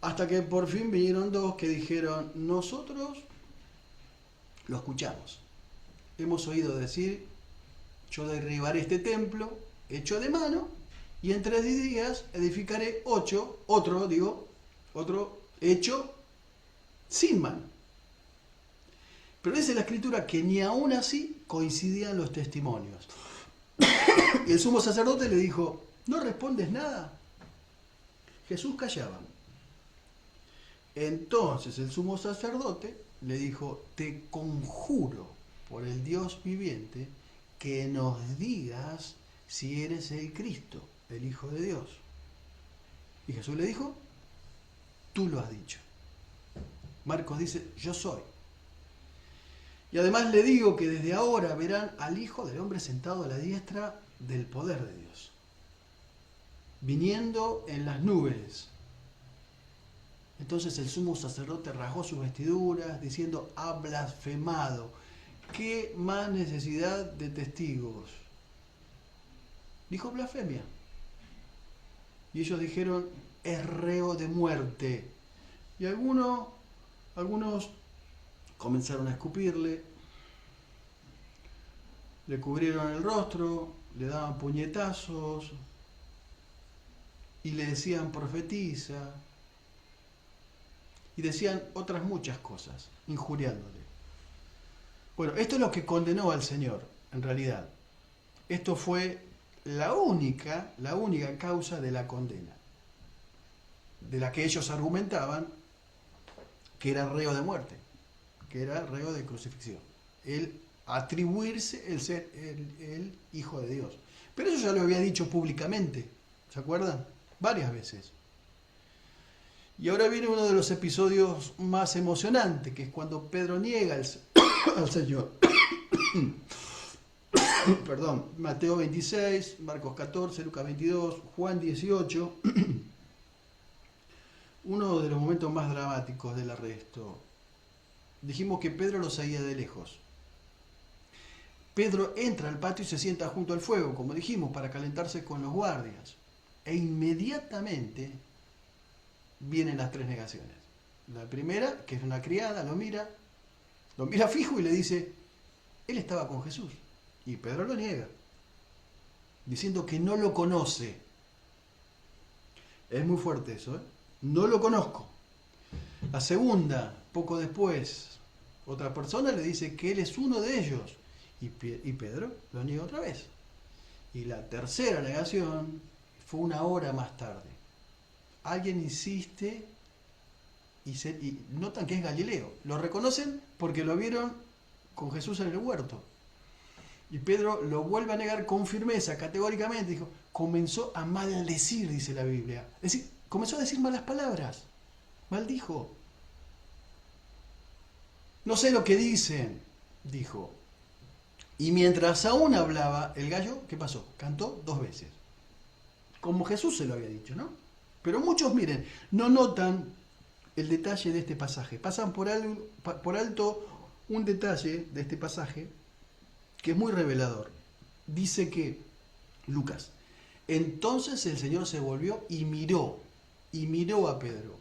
Hasta que por fin vinieron dos que dijeron, nosotros lo escuchamos. Hemos oído decir, yo derribaré este templo hecho de mano y en 3 días edificaré otro hecho sin mano. Pero dice la Escritura que ni aún así coincidían los testimonios. Y el sumo sacerdote le dijo, ¿no respondes nada? Jesús callaba. Entonces el sumo sacerdote le dijo, te conjuro por el Dios viviente que nos digas si eres el Cristo, el Hijo de Dios. Y Jesús le dijo, tú lo has dicho. Marcos dice, yo soy. Y además le digo que desde ahora verán al Hijo del Hombre sentado a la diestra del poder de Dios, viniendo en las nubes. Entonces el sumo sacerdote rasgó sus vestiduras, diciendo, ha blasfemado. ¿Qué más necesidad de testigos? Dijo blasfemia. Y ellos dijeron, es reo de muerte. Y algunos comenzaron a escupirle, le cubrieron el rostro, le daban puñetazos y le decían profetiza y decían otras muchas cosas, injuriándole. Bueno, esto es lo que condenó al Señor, en realidad. Esto fue la única causa de la condena, de la que ellos argumentaban que era reo de muerte, que era reo de crucifixión. El atribuirse el ser el Hijo de Dios. Pero eso ya lo había dicho públicamente, ¿se acuerdan? Varias veces. Y ahora viene uno de los episodios más emocionantes, que es cuando Pedro niega al Señor. Perdón, Mateo 26, Marcos 14, Lucas 22, Juan 18. Uno de los momentos más dramáticos del arresto. Dijimos que Pedro lo seguía de lejos. Pedro entra al patio y se sienta junto al fuego, como dijimos, para calentarse con los guardias. E inmediatamente vienen las 3 negaciones. La primera, que es una criada, lo mira fijo y le dice, él estaba con Jesús. Y Pedro lo niega, diciendo que no lo conoce. Es muy fuerte eso, ¿eh? No lo conozco. La segunda, poco después, otra persona le dice que él es uno de ellos. Y Pedro lo niega otra vez. Y la tercera negación fue 1 hora más tarde. Alguien insiste y notan que es Galileo. Lo reconocen porque lo vieron con Jesús en el huerto. Y Pedro lo vuelve a negar con firmeza, categóricamente. Dijo, comenzó a maldecir, dice la Biblia. Es decir, comenzó a decir malas palabras. Maldijo. No sé lo que dicen, dijo. Y mientras aún hablaba, el gallo, ¿qué pasó? Cantó 2 veces. Como Jesús se lo había dicho, ¿no? Pero muchos, miren, no notan el detalle de este pasaje. Pasan por alto un detalle de este pasaje que es muy revelador. Dice que, Lucas, entonces el Señor se volvió y miró a Pedro.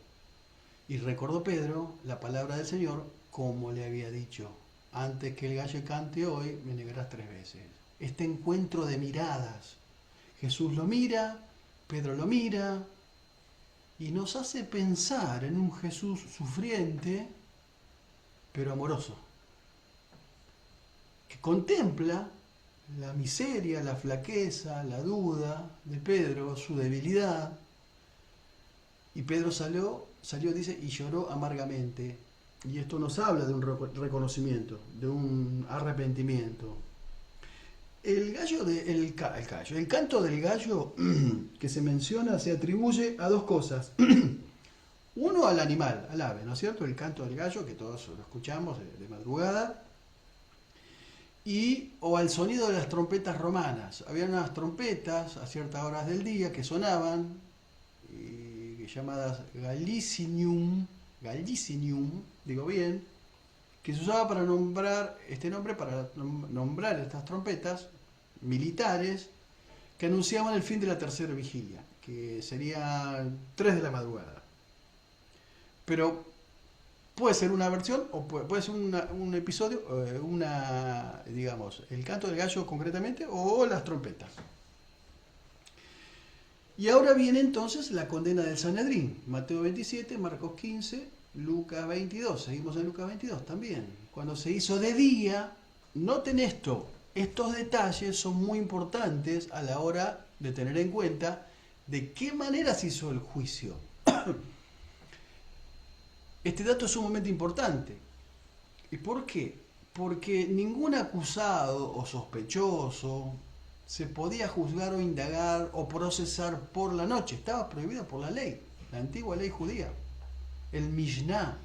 Y recordó Pedro la palabra del Señor como le había dicho. Antes que el gallo cante hoy, me negarás 3 veces. Este encuentro de miradas. Jesús lo mira, Pedro lo mira, y nos hace pensar en un Jesús sufriente, pero amoroso, que contempla la miseria, la flaqueza, la duda de Pedro, su debilidad, y Pedro salió, dice, y lloró amargamente. Y esto nos habla de un reconocimiento, de un arrepentimiento. El canto del gallo que se menciona se atribuye a dos cosas. Uno al animal, al ave, ¿no es cierto? El canto del gallo, que todos lo escuchamos de madrugada, o al sonido de las trompetas romanas. Había unas trompetas a ciertas horas del día que sonaban, llamadas Gallicinium, digo bien, que se usaba para nombrar estas trompetas militares que anunciaban el fin de la tercera vigilia, que sería 3 de la madrugada. Pero puede ser una versión o puede ser un episodio, digamos, el canto del gallo concretamente o las trompetas. Y ahora viene entonces la condena del Sanedrín. Mateo 27, Marcos 15, Lucas 22. Seguimos en Lucas 22 también. Cuando se hizo de día, noten esto, estos detalles son muy importantes a la hora de tener en cuenta de qué manera se hizo el juicio. Este dato es sumamente importante. ¿Y por qué? Porque ningún acusado o sospechoso se podía juzgar o indagar o procesar por la noche. Estaba prohibido por la ley, la antigua ley judía. El Mishnah,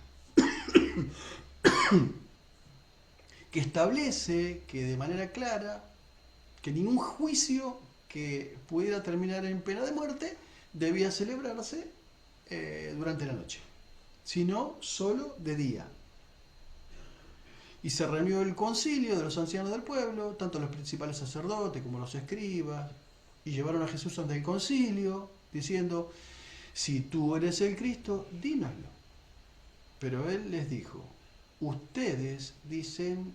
que establece que de manera clara que ningún juicio que pudiera terminar en pena de muerte debía celebrarse durante la noche, sino solo de día. Y se reunió el concilio de los ancianos del pueblo, tanto los principales sacerdotes como los escribas, y llevaron a Jesús ante el concilio, diciendo, si tú eres el Cristo, dínoslo. Pero él les dijo, ustedes dicen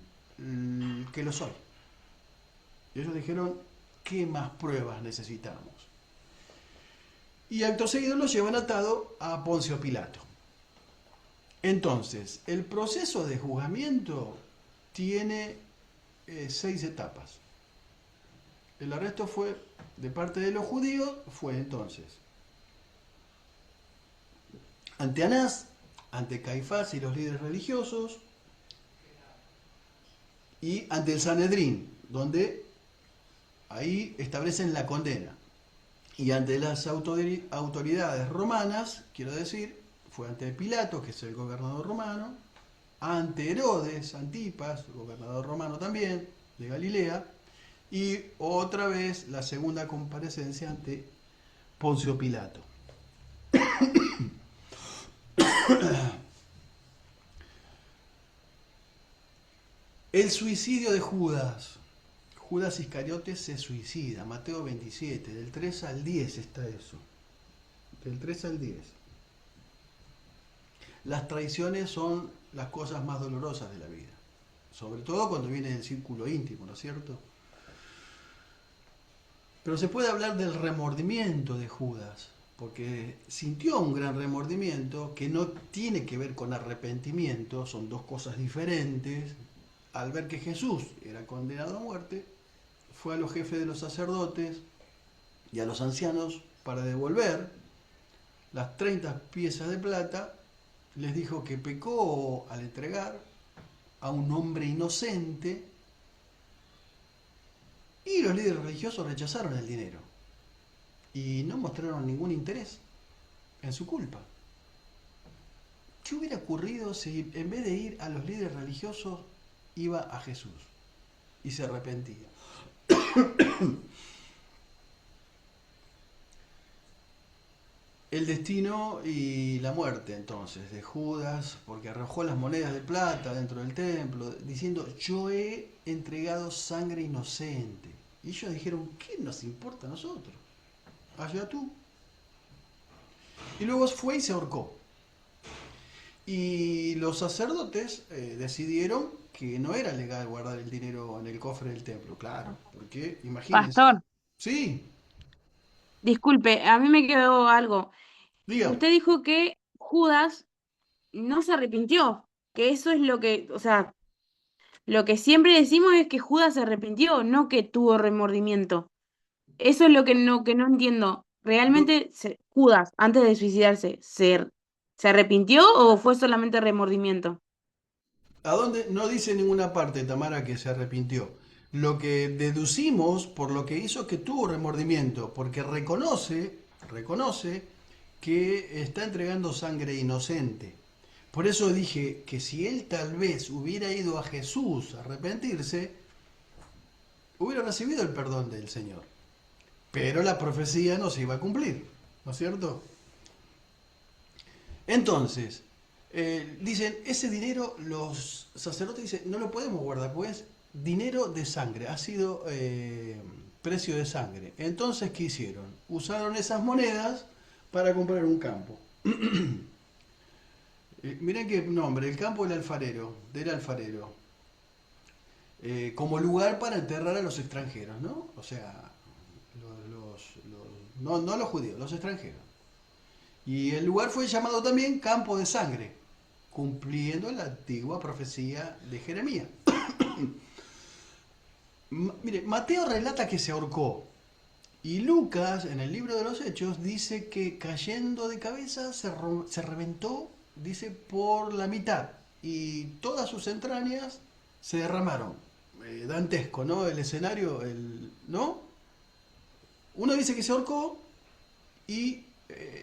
que lo soy. Y ellos dijeron, ¿qué más pruebas necesitamos? Y acto seguido lo llevan atado a Poncio Pilato. Entonces, el proceso de juzgamiento tiene 6 etapas. El arresto fue de parte de los judíos, fue entonces ante Anás, ante Caifás y los líderes religiosos, y ante el Sanedrín, donde ahí establecen la condena. Y ante las autoridades romanas, quiero decir, fue ante Pilato, que es el gobernador romano, ante Herodes Antipas, gobernador romano también, de Galilea, y otra vez la segunda comparecencia ante Poncio Pilato. El suicidio de Judas. Judas Iscariote se suicida, Mateo 27, del 3 al 10 está eso. Del 3 al 10. Las traiciones son las cosas más dolorosas de la vida, sobre todo cuando viene del círculo íntimo, ¿no es cierto? Pero se puede hablar del remordimiento de Judas, porque sintió un gran remordimiento que no tiene que ver con arrepentimiento, son dos cosas diferentes. Al ver que Jesús era condenado a muerte, fue a los jefes de los sacerdotes y a los ancianos para devolver las 30 piezas de plata. Les dijo que pecó al entregar a un hombre inocente y los líderes religiosos rechazaron el dinero y no mostraron ningún interés en su culpa. ¿Qué hubiera ocurrido si en vez de ir a los líderes religiosos iba a Jesús y se arrepentía? El destino y la muerte entonces de Judas, porque arrojó las monedas de plata dentro del templo, diciendo, yo he entregado sangre inocente. Y ellos dijeron, ¿qué nos importa a nosotros? Allá tú. Y luego fue y se ahorcó. Y los sacerdotes decidieron que no era legal guardar el dinero en el cofre del templo, claro, porque imagínense. Pastor, Sí, disculpe, a mí me quedó algo. Diga. Usted dijo que Judas no se arrepintió, que eso es lo que, o sea, lo que siempre decimos es que Judas se arrepintió, no que tuvo remordimiento. Eso es lo que no entiendo. No, ¿Realmente Judas, antes de suicidarse, se arrepintió o fue solamente remordimiento? ¿a dónde? No dice en ninguna parte, Tamara, que se arrepintió. Lo que deducimos por lo que hizo es que tuvo remordimiento, porque reconoce que está entregando sangre inocente. Por eso dije que si él tal vez hubiera ido a Jesús a arrepentirse, hubiera recibido el perdón del Señor. Pero la profecía no se iba a cumplir, ¿no es cierto? Entonces, dicen, ese dinero los sacerdotes dicen, no lo podemos guardar, pues dinero de sangre, ha sido precio de sangre. Entonces, ¿qué hicieron? Usaron esas monedas para comprar un campo. Miren qué nombre, el campo del alfarero, como lugar para enterrar a los extranjeros, ¿no? O sea, no los judíos, los extranjeros. Y el lugar fue llamado también campo de sangre, cumpliendo la antigua profecía de Jeremías. Mire, Mateo relata que se ahorcó. Y Lucas, en el libro de los Hechos, dice que cayendo de cabeza se reventó, dice, por la mitad. Y todas sus entrañas se derramaron. Dantesco, ¿no? El escenario, ¿no? Uno dice que se ahorcó y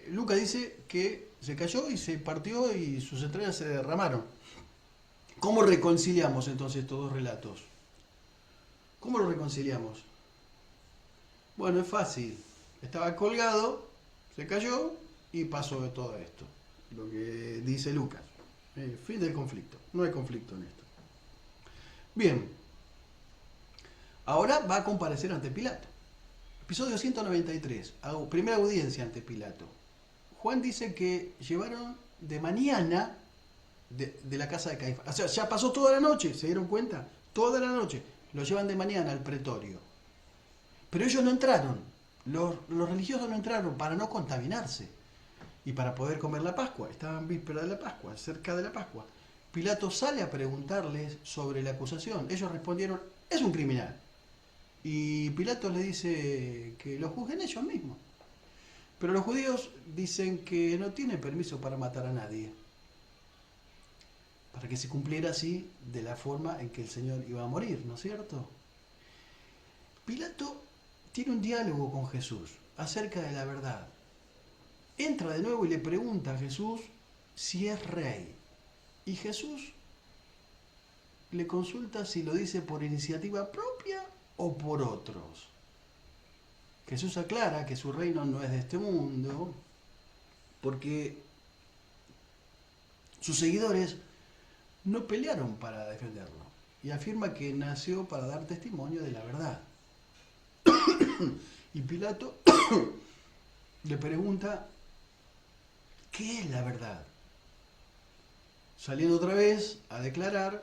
Lucas dice que se cayó y se partió y sus entrañas se derramaron. ¿Cómo reconciliamos entonces estos dos relatos? ¿Cómo lo reconciliamos? Bueno, es fácil. Estaba colgado, se cayó y pasó de todo esto. Lo que dice Lucas. Fin del conflicto. No hay conflicto en esto. Bien. Ahora va a comparecer ante Pilato. Episodio 193. Primera audiencia ante Pilato. Juan dice que llevaron de mañana de la casa de Caifás. O sea, ya pasó toda la noche, ¿se dieron cuenta? Toda la noche. Lo llevan de mañana al pretorio. Pero ellos no entraron. Los religiosos no entraron para no contaminarse. Y para poder comer la Pascua. Estaban víspera de la Pascua, cerca de la Pascua. Pilato sale a preguntarles sobre la acusación. Ellos respondieron, es un criminal. Y Pilato le dice que lo juzguen ellos mismos. Pero los judíos dicen que no tienen permiso para matar a nadie. Para que se cumpliera así de la forma en que el Señor iba a morir, ¿no es cierto? Pilato tiene un diálogo con Jesús acerca de la verdad. Entra de nuevo y le pregunta a Jesús si es rey. Y Jesús le consulta si lo dice por iniciativa propia o por otros. Jesús aclara que su reino no es de este mundo porque sus seguidores no pelearon para defenderlo y afirma que nació para dar testimonio de la verdad. Y Pilato le pregunta, ¿qué es la verdad? Saliendo otra vez a declarar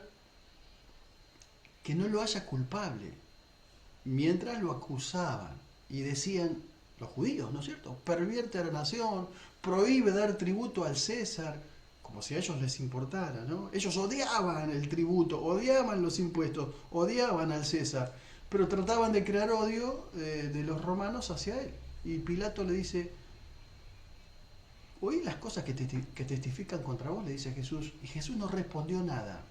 que no lo haya culpable, mientras lo acusaban y decían, los judíos, ¿no es cierto?, pervierte a la nación, prohíbe dar tributo al César, como si a ellos les importara, ¿no? Ellos odiaban el tributo, odiaban los impuestos, odiaban al César, pero trataban de crear odio de los romanos hacia él. Y Pilato le dice, ¿oí las cosas que testifican contra vos? Le dice a Jesús. Y Jesús no respondió nada.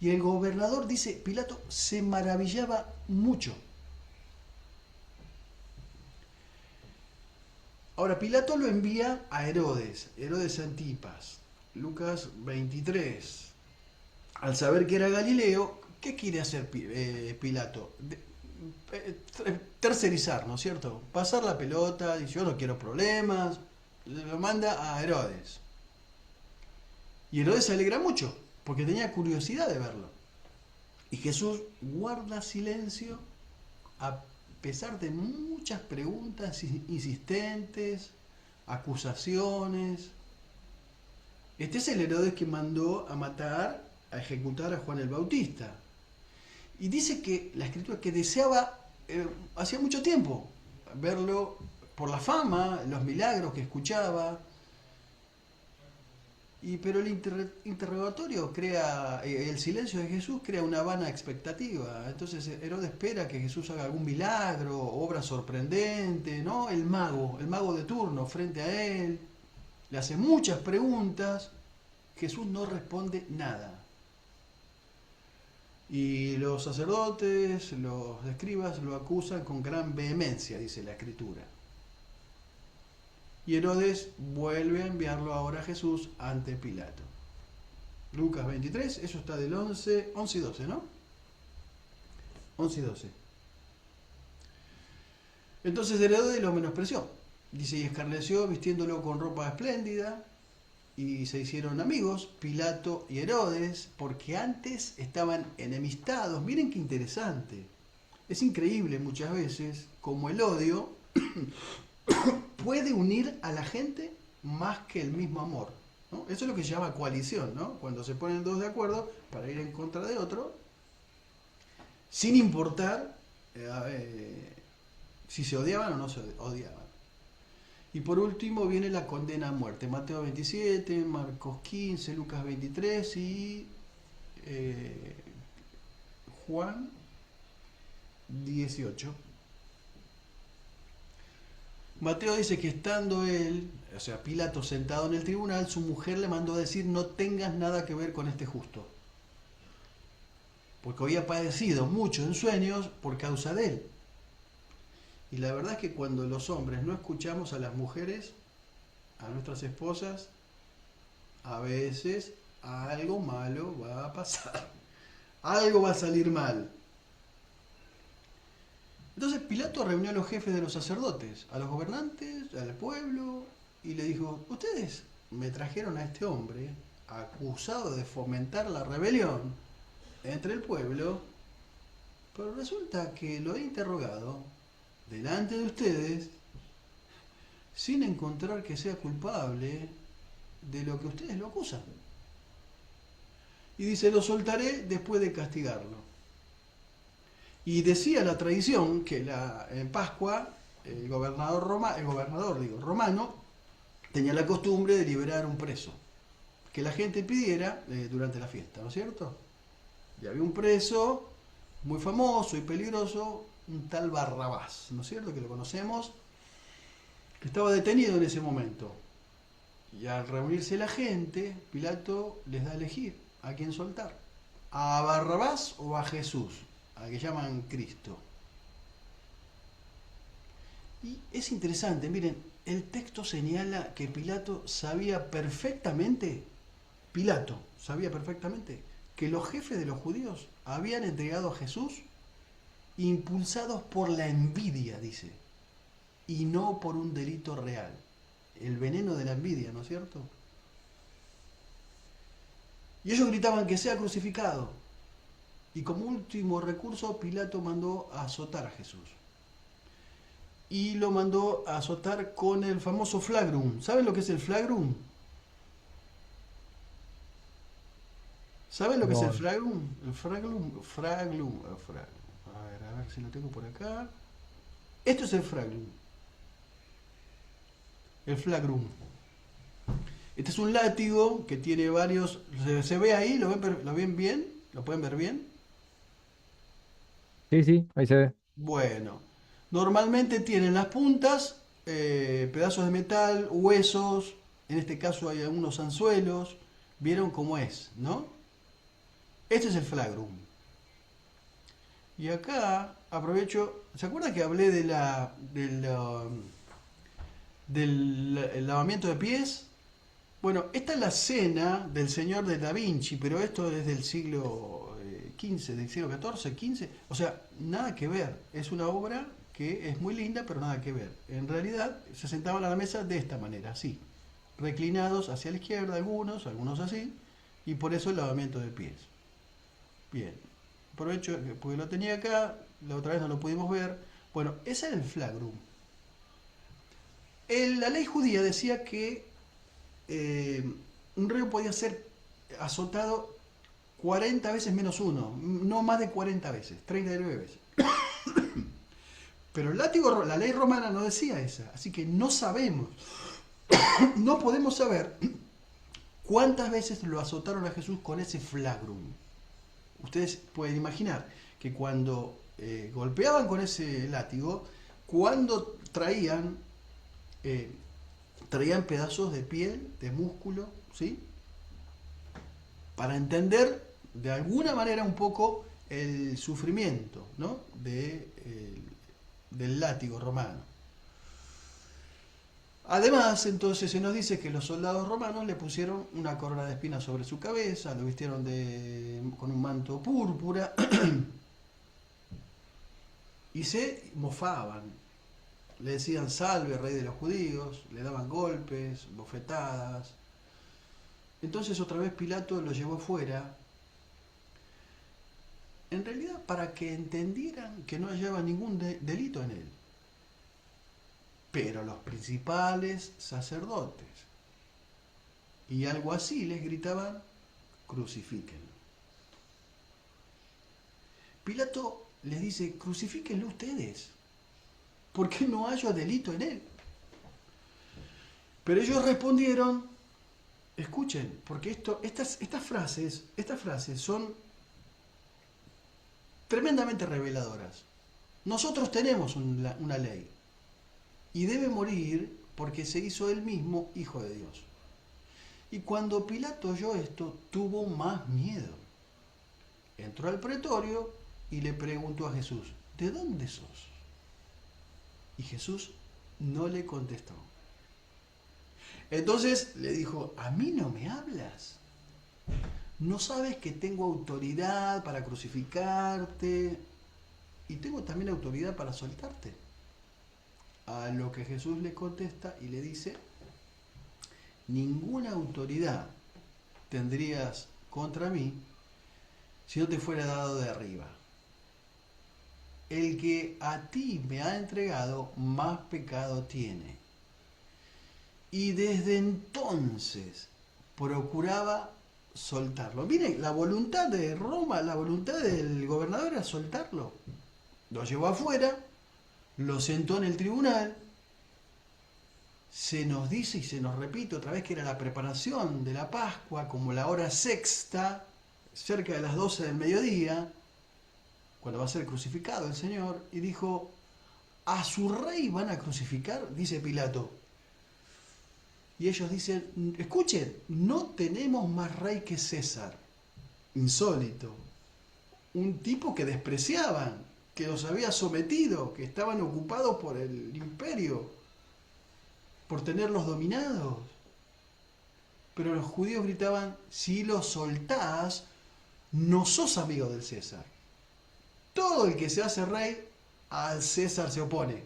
Y el gobernador, dice, Pilato se maravillaba mucho. Ahora, Pilato lo envía a Herodes Antipas, Lucas 23. Al saber que era Galileo, ¿qué quiere hacer Pilato? Tercerizar, ¿no es cierto? Pasar la pelota, dice, yo no quiero problemas, lo manda a Herodes. Y Herodes se alegra mucho, porque tenía curiosidad de verlo. Y Jesús guarda silencio a pesar de muchas preguntas insistentes, acusaciones. Este es el Herodes que mandó a matar, a ejecutar a Juan el Bautista. Y dice que la escritura que deseaba hacía mucho tiempo verlo por la fama, los milagros que escuchaba. Pero el interrogatorio crea, el silencio de Jesús crea una vana expectativa. Entonces Herodes espera que Jesús haga algún milagro, obra sorprendente, ¿no? El mago de turno frente a él, le hace muchas preguntas, Jesús no responde nada. Y los sacerdotes, los escribas lo acusan con gran vehemencia, dice la Escritura. Y Herodes vuelve a enviarlo ahora a Jesús ante Pilato. Lucas 23, eso está del 11 y 12, ¿no? 11 y 12. Entonces Herodes lo menospreció. Dice, y escarneció vistiéndolo con ropa espléndida, y se hicieron amigos, Pilato y Herodes, porque antes estaban enemistados. Miren qué interesante. Es increíble muchas veces cómo el odio puede unir a la gente más que el mismo amor, ¿no? Eso es lo que se llama coalición, ¿no? Cuando se ponen dos de acuerdo para ir en contra de otro, sin importar si se odiaban o no se odiaban. Y por último viene la condena a muerte. Mateo 27, Marcos 15, Lucas 23 y Juan 18. Mateo dice que estando él, o sea, Pilato sentado en el tribunal, su mujer le mandó a decir, no tengas nada que ver con este justo. Porque había padecido mucho en sueños por causa de él. Y la verdad es que cuando los hombres no escuchamos a las mujeres, a nuestras esposas, a veces algo malo va a pasar. Algo va a salir mal. Entonces Pilato reunió a los jefes de los sacerdotes, a los gobernantes, al pueblo, y le dijo, ustedes me trajeron a este hombre acusado de fomentar la rebelión entre el pueblo, pero resulta que lo he interrogado delante de ustedes sin encontrar que sea culpable de lo que ustedes lo acusan. Y dice, lo soltaré después de castigarlo. Y decía la tradición que en Pascua el gobernador romano tenía la costumbre de liberar un preso que la gente pidiera durante la fiesta, ¿no es cierto? Y había un preso muy famoso y peligroso, un tal Barrabás, ¿no es cierto? Que lo conocemos, que estaba detenido en ese momento. Y al reunirse la gente, Pilato les da a elegir a quién soltar, a Barrabás o a Jesús, al que llaman Cristo. Y es interesante, miren, el texto señala que Pilato sabía perfectamente que los jefes de los judíos habían entregado a Jesús impulsados por la envidia, dice, y no por un delito real. El veneno de la envidia, ¿no es cierto? Y ellos gritaban que sea crucificado. Y como último recurso, Pilato mandó a azotar a Jesús. Y lo mandó a azotar con el famoso flagrum. ¿Saben lo que es el flagrum? ¿Saben lo que es el flagrum? El flagrum. A ver si lo tengo por acá. Esto es el flagrum. El flagrum. Este es un látigo que tiene varios... ¿Se ve ahí? ¿Lo ven bien? ¿Lo pueden ver bien? Sí, ahí se ve. Bueno, normalmente tienen las puntas, pedazos de metal, huesos, en este caso hay algunos anzuelos. ¿Vieron cómo es, no? Este es el flagrum. Y acá aprovecho, ¿se acuerdan que hablé del lavamiento de pies? Bueno, esta es la cena del señor de Da Vinci, pero esto es del siglo XV, del siglo XIV, XV. O sea, nada que ver. Es una obra que es muy linda, pero nada que ver. En realidad, se sentaban a la mesa de esta manera, así. Reclinados hacia la izquierda, algunos así, y por eso el lavamiento de pies. Bien. Aprovecho, porque lo tenía acá, la otra vez no lo pudimos ver. Bueno, ese era el flagrum. La ley judía decía que un reo podía ser azotado 40 veces menos uno, no más de 40 veces, 39 veces. Pero el látigo, la ley romana no decía esa, así que no sabemos, no podemos saber cuántas veces lo azotaron a Jesús con ese flagrum. Ustedes pueden imaginar que cuando golpeaban con ese látigo, cuando traían pedazos de piel, de músculo, ¿sí? Para entender de alguna manera un poco el sufrimiento, ¿no? Del látigo romano. Además, entonces se nos dice que los soldados romanos le pusieron una corona de espinas sobre su cabeza, lo vistieron con un manto púrpura y se mofaban. Le decían salve, rey de los judíos, le daban golpes, bofetadas. Entonces otra vez Pilato lo llevó fuera, en realidad para que entendieran que no hallaba ningún delito en él. Pero los principales sacerdotes y algo así les gritaban, crucifíquenlo. Pilato les dice, crucifíquenlo ustedes, porque no hallo delito en él. Pero ellos respondieron, escuchen, porque estas frases son tremendamente reveladoras. Nosotros tenemos una ley y debe morir porque se hizo él mismo hijo de Dios. Y cuando Pilato oyó esto, tuvo más miedo. Entró al pretorio y le preguntó a Jesús, ¿de dónde sos? Y Jesús no le contestó. Entonces le dijo, ¿a mí no me hablas? ¿No sabes que tengo autoridad para crucificarte? Y tengo también autoridad para soltarte. A lo que Jesús le contesta y le dice, ninguna autoridad tendrías contra mí si no te fuera dado de arriba. El que a ti me ha entregado, más pecado tiene. Y desde entonces procuraba soltarlo. Miren, la voluntad de Roma, la voluntad del gobernador era soltarlo. Lo llevó afuera, lo sentó en el tribunal. Se nos dice y se nos repite otra vez que era la preparación de la Pascua, como la hora sexta, cerca de las 12 del mediodía, cuando va a ser crucificado el Señor, y dijo, ¿a su rey van a crucificar? Dice Pilato. Y ellos dicen, escuchen, no tenemos más rey que César. Insólito. Un tipo que despreciaban, que los había sometido, que estaban ocupados por el imperio, por tenerlos dominados. Pero los judíos gritaban, si lo soltás, no sos amigo del César. Todo el que se hace rey, al César se opone.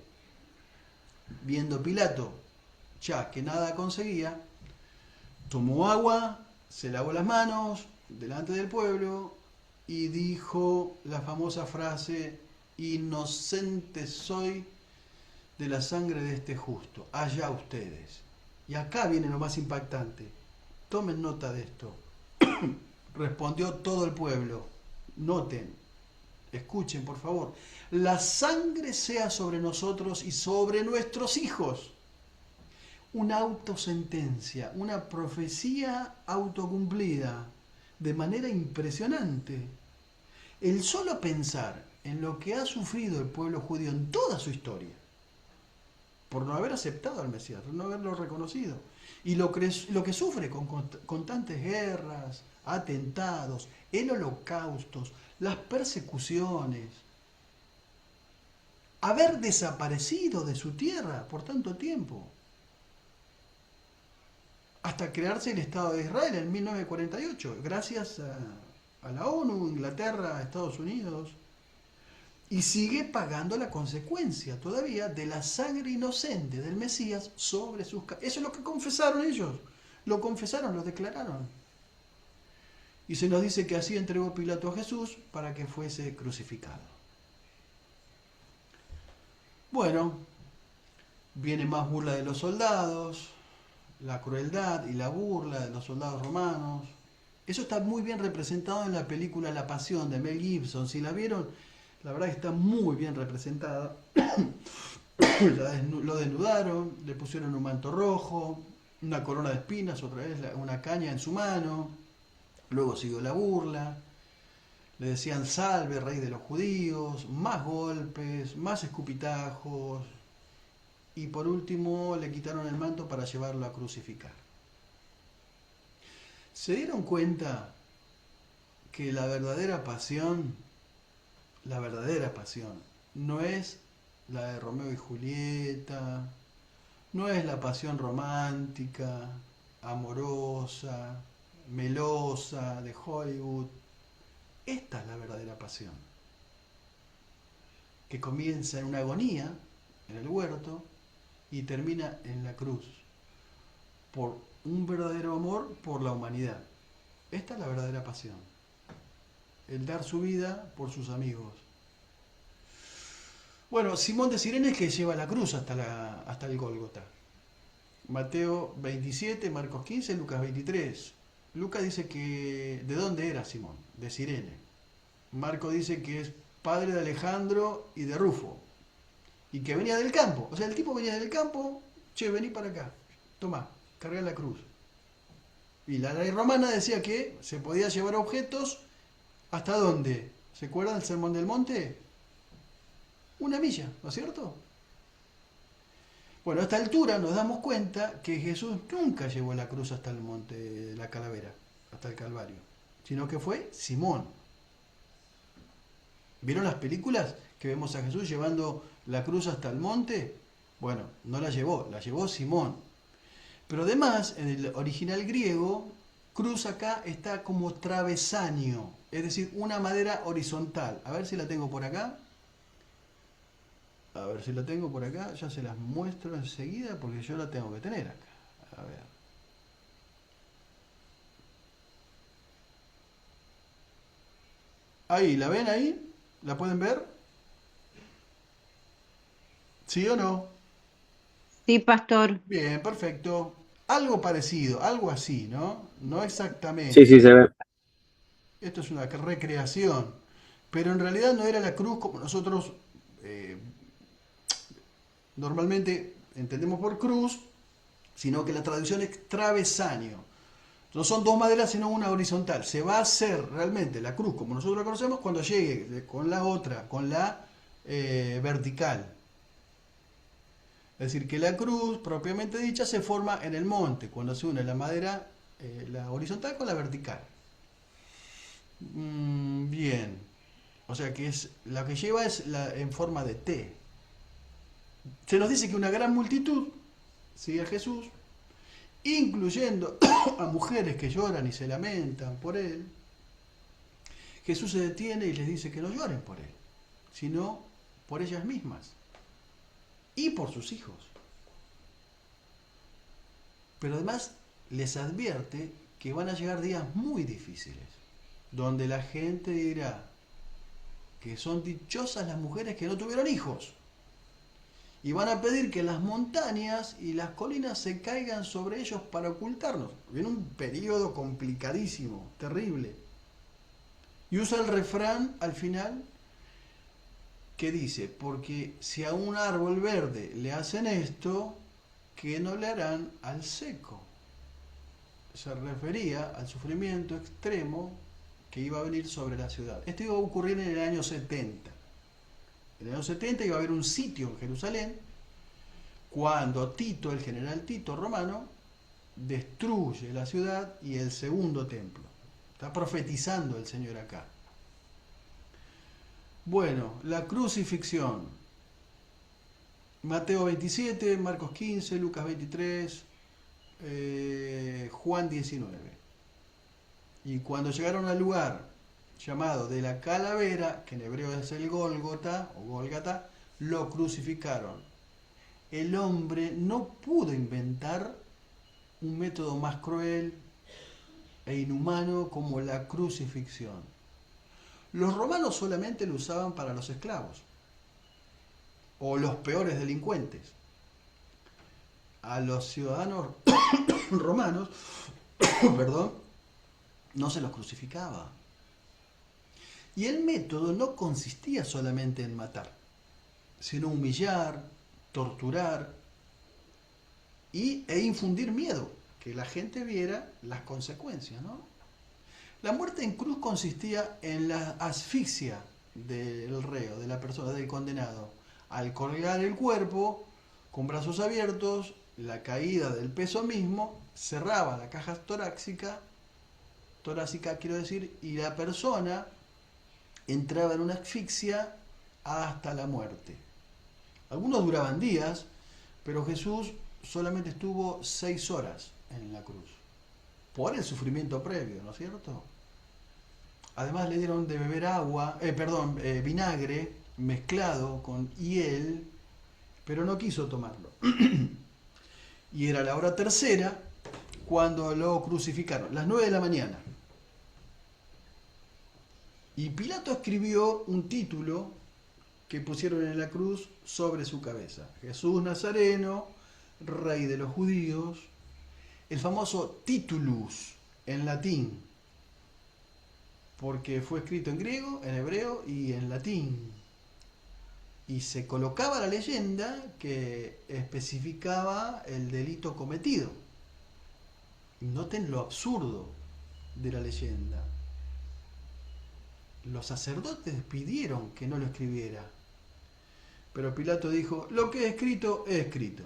Viendo Pilato, ya que nada conseguía, tomó agua, se lavó las manos delante del pueblo y dijo la famosa frase, inocente soy de la sangre de este justo, allá ustedes. Y acá viene lo más impactante, tomen nota de esto. Respondió todo el pueblo, noten, escuchen por favor, la sangre sea sobre nosotros y sobre nuestros hijos. Una autosentencia, una profecía autocumplida de manera impresionante. El solo pensar en lo que ha sufrido el pueblo judío en toda su historia, por no haber aceptado al Mesías, por no haberlo reconocido, y lo que sufre con constantes guerras, atentados, el holocaustos, las persecuciones, haber desaparecido de su tierra por tanto tiempo, hasta crearse el Estado de Israel en 1948, gracias a la ONU, Inglaterra, Estados Unidos, y sigue pagando la consecuencia todavía de la sangre inocente del Mesías sobre sus cabezas. Eso es lo que confesaron ellos, lo confesaron, lo declararon. Y se nos dice que así entregó Pilato a Jesús para que fuese crucificado. Bueno, viene más burla de los soldados, la crueldad y la burla de los soldados romanos. Eso está muy bien representado en la película La Pasión de Mel Gibson. Si la vieron, La verdad que está muy bien representada. Lo desnudaron, le pusieron un manto rojo, una corona de espinas, otra vez una caña en su mano. Luego siguió la burla. Le decían salve, rey de los judíos, más golpes, más escupitajos. Y por último le quitaron el manto para llevarlo a crucificar. ¿Se dieron cuenta que la verdadera pasión, no es la de Romeo y Julieta, no es la pasión romántica, amorosa, melosa de Hollywood? Esta es la verdadera pasión, que comienza en una agonía, en el huerto, y termina en la cruz, por un verdadero amor por la humanidad. Esta es la verdadera pasión, el dar su vida por sus amigos. Bueno, Simón de Cirene es que lleva la cruz hasta el Gólgota. Mateo 27, Marcos 15, Lucas 23. Lucas dice que ¿de dónde era Simón? De Cirene. Marco dice que es padre de Alejandro y de Rufo, y que venía del campo. O sea, el tipo venía del campo, che, vení para acá, tomá, cargá la cruz. Y la ley romana decía que se podía llevar objetos ¿hasta dónde? ¿Se acuerdan del Sermón del Monte? 1 milla, ¿no es cierto? Bueno, a esta altura nos damos cuenta que Jesús nunca llevó la cruz hasta el monte de la Calavera, hasta el Calvario, sino que fue Simón. ¿Vieron las películas que vemos a Jesús llevando la cruz hasta el monte? Bueno, no la llevó Simón. Pero además, en el original griego, cruz acá está como travesaño, es decir, una madera horizontal. A ver si la tengo por acá. Ya se las muestro enseguida porque yo la tengo que tener acá. A ver. Ahí, ¿la ven ahí? ¿La pueden ver? ¿Sí o no? Sí, pastor. Bien, perfecto. Algo parecido, algo así, ¿no? No Sí, exactamente. sí, se ve. Esto es una recreación. Pero en realidad no era la cruz como nosotros eh, normalmente entendemos por cruz, sino que la traducción es travesaño. No son dos maderas, sino una horizontal. Se va a hacer realmente la cruz como nosotros la conocemos cuando llegue con la otra, con la vertical. Es decir, que la cruz, propiamente dicha, se forma en el monte, cuando se une la madera, la horizontal con la vertical. Bien. O sea que la que lleva es en forma de T. Se nos dice que una gran multitud sigue a Jesús, incluyendo a mujeres que lloran y se lamentan por él. Jesús se detiene y les dice que no lloren por él, sino por ellas mismas y por sus hijos. Pero además les advierte que van a llegar días muy difíciles, donde la gente dirá que son dichosas las mujeres que no tuvieron hijos. Y van a pedir que las montañas y las colinas se caigan sobre ellos para ocultarnos. Viene un periodo complicadísimo, terrible. Y usa el refrán al final que dice, porque si a un árbol verde le hacen esto, ¿qué no le harán al seco? Se refería al sufrimiento extremo que iba a venir sobre la ciudad. Esto iba a ocurrir en el año 70. En el año 70 iba a haber un sitio en Jerusalén cuando Tito, el general Tito romano, destruye la ciudad y el segundo templo. Está profetizando el Señor acá. Bueno, la crucifixión. Mateo 27, Marcos 15, Lucas 23, Juan 19. Y cuando llegaron al lugar llamado de la Calavera, que en hebreo es el Gólgota o Gólgata, lo crucificaron. El hombre no pudo inventar un método más cruel e inhumano como la crucifixión. Los romanos solamente lo usaban para los esclavos o los peores delincuentes. A los ciudadanos romanos, perdón, no se los crucificaba. Y el método no consistía solamente en matar, sino humillar, torturar e infundir miedo, que la gente viera las consecuencias, ¿no? La muerte en cruz consistía en la asfixia del reo, de la persona, del condenado. Al colgar el cuerpo, con brazos abiertos, la caída del peso mismo cerraba la caja torácica quiero decir, y la persona entraba en una asfixia hasta la muerte. Algunos duraban días, pero Jesús solamente estuvo 6 horas en la cruz, por el sufrimiento previo, ¿no es cierto? Además le dieron de beber vinagre mezclado con hiel, pero no quiso tomarlo. Y era la hora tercera cuando lo crucificaron, las 9 de la mañana. Y Pilato escribió un título que pusieron en la cruz sobre su cabeza: Jesús Nazareno, Rey de los Judíos, el famoso titulus en latín, porque fue escrito en griego, en hebreo y en latín. Y se colocaba la leyenda que especificaba el delito cometido. Noten lo absurdo de la leyenda. Los sacerdotes pidieron que no lo escribiera, pero Pilato dijo: lo que he escrito, he escrito.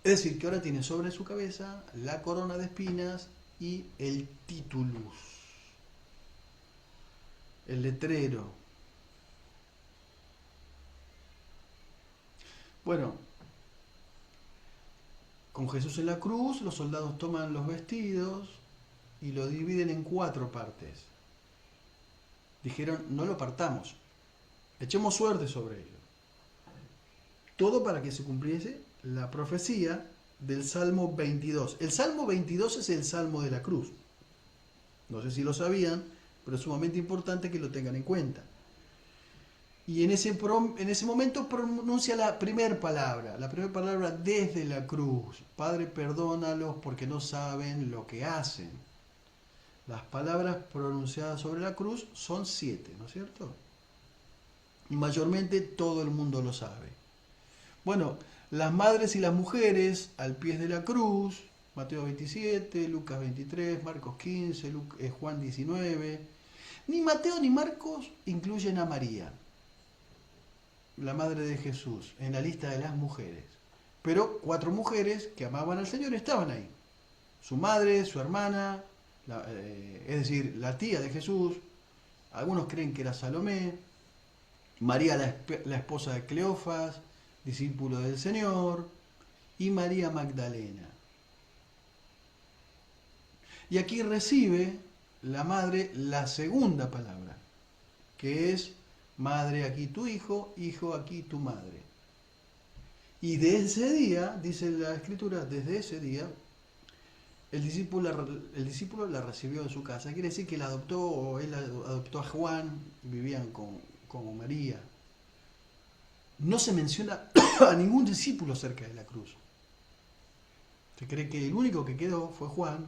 Es decir, que ahora tiene sobre su cabeza la corona de espinas y el titulus, el letrero. Bueno, con Jesús en la cruz, los soldados toman los vestidos y lo dividen en 4 partes. Dijeron: no lo partamos, echemos suerte sobre ello. Todo para que se cumpliese la profecía del Salmo 22. El Salmo 22 es el Salmo de la cruz. No sé si lo sabían, pero es sumamente importante que lo tengan en cuenta. Y en ese momento pronuncia la primera palabra desde la cruz: Padre, perdónalos porque no saben lo que hacen. Las palabras pronunciadas sobre la cruz son 7, ¿no es cierto? Y mayormente todo el mundo lo sabe. Bueno, las madres y las mujeres al pie de la cruz: Mateo 27, Lucas 23, Marcos 15, Juan 19. Ni Mateo ni Marcos incluyen a María, la madre de Jesús, en la lista de las mujeres. Pero 4 mujeres que amaban al Señor estaban ahí: su madre, su hermana, es decir, la tía de Jesús. Algunos creen que era Salomé, María la esposa de Cleofas, discípulo del Señor, y María Magdalena. Y aquí recibe la madre la segunda palabra, que es: madre, aquí tu hijo, hijo, aquí tu madre. Y de ese día, dice la Escritura, desde ese día, el discípulo la recibió en su casa. Quiere decir que él adoptó a Juan, vivían con María. No se menciona a ningún discípulo cerca de la cruz. Se cree que el único que quedó fue Juan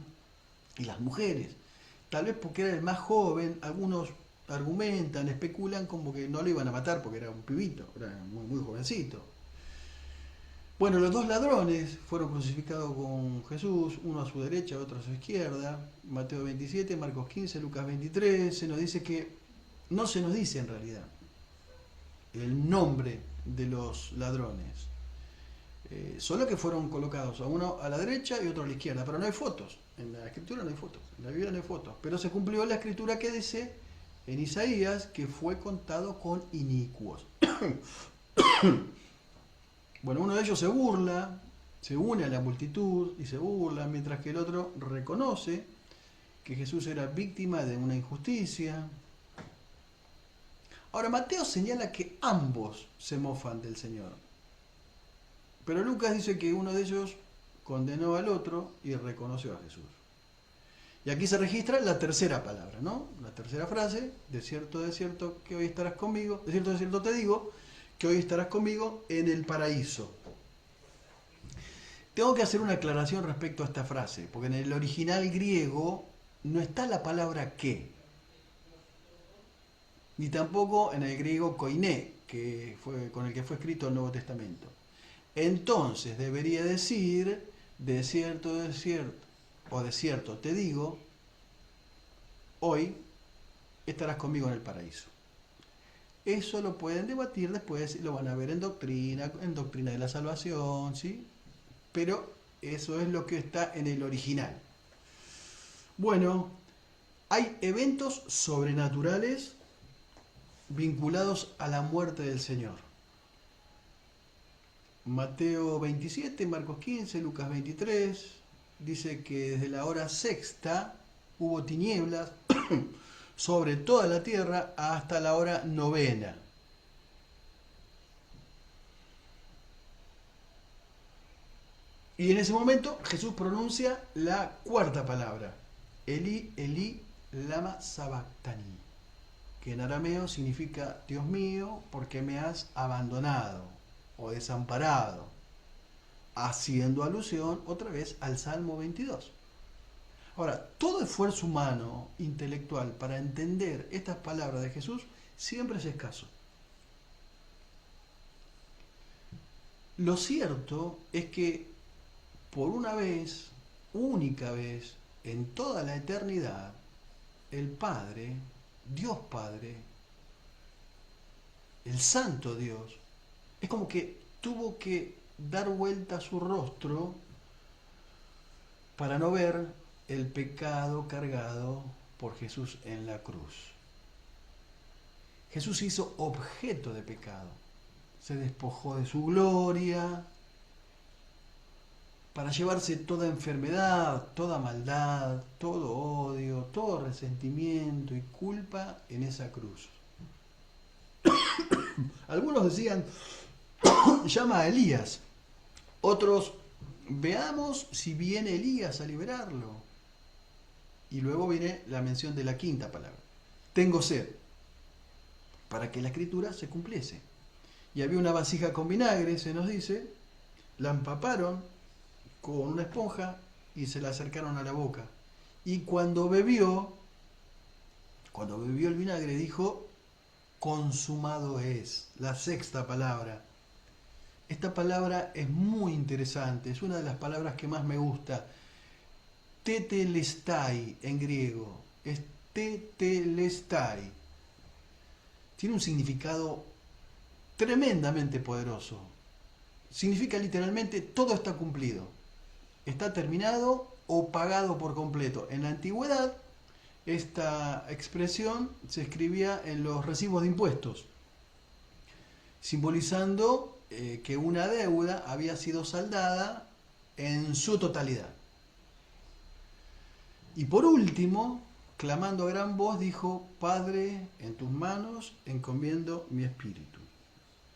y las mujeres. Tal vez porque era el más joven. Algunos argumentan, especulan como que no lo iban a matar porque era un pibito, era muy, muy jovencito. Bueno, los 2 ladrones fueron crucificados con Jesús, uno a su derecha, otro a su izquierda. Mateo 27, Marcos 15, Lucas 23. Se nos dice que, no se nos dice en realidad el nombre de los ladrones, solo que fueron colocados a uno a la derecha y otro a la izquierda, pero no hay fotos. En la Escritura no hay fotos, en la Biblia no hay fotos, pero se cumplió la Escritura que dice en Isaías que fue contado con inicuos. Bueno, uno de ellos se burla, se une a la multitud y se burla, mientras que el otro reconoce que Jesús era víctima de una injusticia. Ahora, Mateo señala que ambos se mofan del Señor, pero Lucas dice que uno de ellos condenó al otro y reconoció a Jesús. Y aquí se registra la tercera palabra, ¿no? La tercera frase: de cierto, que hoy estarás conmigo, de cierto te digo, que hoy estarás conmigo en el paraíso. Tengo que hacer una aclaración respecto a esta frase, porque en el original griego no está la palabra que, ni tampoco en el griego koiné, que fue con el que fue escrito el Nuevo Testamento. Entonces debería decir, de cierto, o de cierto te digo, hoy estarás conmigo en el paraíso. Eso lo pueden debatir después, lo van a ver en doctrina de la salvación, ¿sí? Pero eso es lo que está en el original. Bueno, hay eventos sobrenaturales vinculados a la muerte del Señor. Mateo 27, Marcos 15, Lucas 23, dice que desde la hora sexta hubo tinieblas sobre toda la tierra hasta la hora novena. Y en ese momento Jesús pronuncia la cuarta palabra, Eli, Eli, lama sabactani, que en arameo significa Dios mío, ¿por qué me has abandonado o desamparado? Haciendo alusión otra vez al Salmo 22. Ahora, todo esfuerzo humano, intelectual, para entender estas palabras de Jesús siempre es escaso. Lo cierto es que por una vez, única vez, en toda la eternidad, el Padre, Dios Padre, el Santo Dios, es como que tuvo que dar vuelta a su rostro para no ver el pecado cargado por Jesús en la cruz. Jesús se hizo objeto de pecado, se despojó de su gloria para llevarse toda enfermedad, toda maldad, todo odio, todo resentimiento y culpa en esa cruz. Algunos decían, llama a Elías, otros, veamos si viene Elías a liberarlo. Y luego viene la mención de la quinta palabra, tengo sed, para que la escritura se cumpliese. Y había una vasija con vinagre, se nos dice, la empaparon con una esponja y se la acercaron a la boca. Y cuando bebió el vinagre, dijo, consumado es, la sexta palabra. Esta palabra es muy interesante, es una de las palabras que más me gusta. Tetelestai en griego, es tetelestai. Tiene un significado tremendamente poderoso. Significa literalmente todo está cumplido, está terminado o pagado por completo. En la antigüedad, esta expresión se escribía en los recibos de impuestos, simbolizando que una deuda había sido saldada en su totalidad. Y por último, clamando a gran voz, dijo, Padre, en tus manos encomiendo mi espíritu.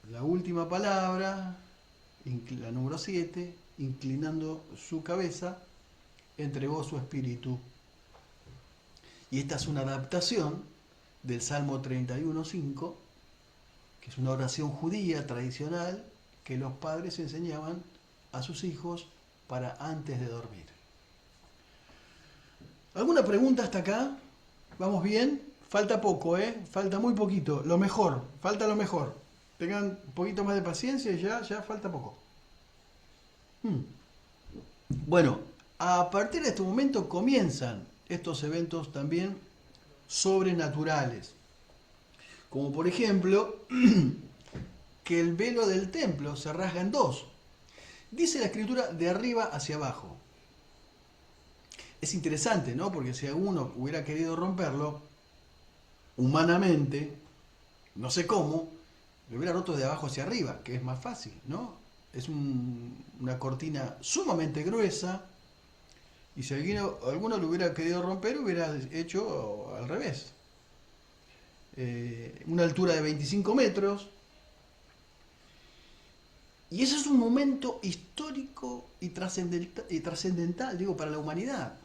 La última palabra, la número 7, inclinando su cabeza, entregó su espíritu. Y esta es una adaptación del Salmo 31:5, que es una oración judía tradicional que los padres enseñaban a sus hijos para antes de dormir. ¿Alguna pregunta hasta acá? ¿Vamos bien? Falta poco, falta muy poquito. Lo mejor, falta lo mejor. Tengan un poquito más de paciencia y ya falta poco. Bueno, a partir de este momento comienzan estos eventos también sobrenaturales. Como por ejemplo, que el velo del templo se rasga en dos. Dice la escritura de arriba hacia abajo. Es interesante, ¿no? Porque si alguno hubiera querido romperlo, humanamente, no sé cómo, lo hubiera roto de abajo hacia arriba, que es más fácil, ¿no? Es una cortina sumamente gruesa, y si alguno lo hubiera querido romper, hubiera hecho al revés. Una altura de 25 metros. Y ese es un momento histórico y trascendental, digo, para la humanidad.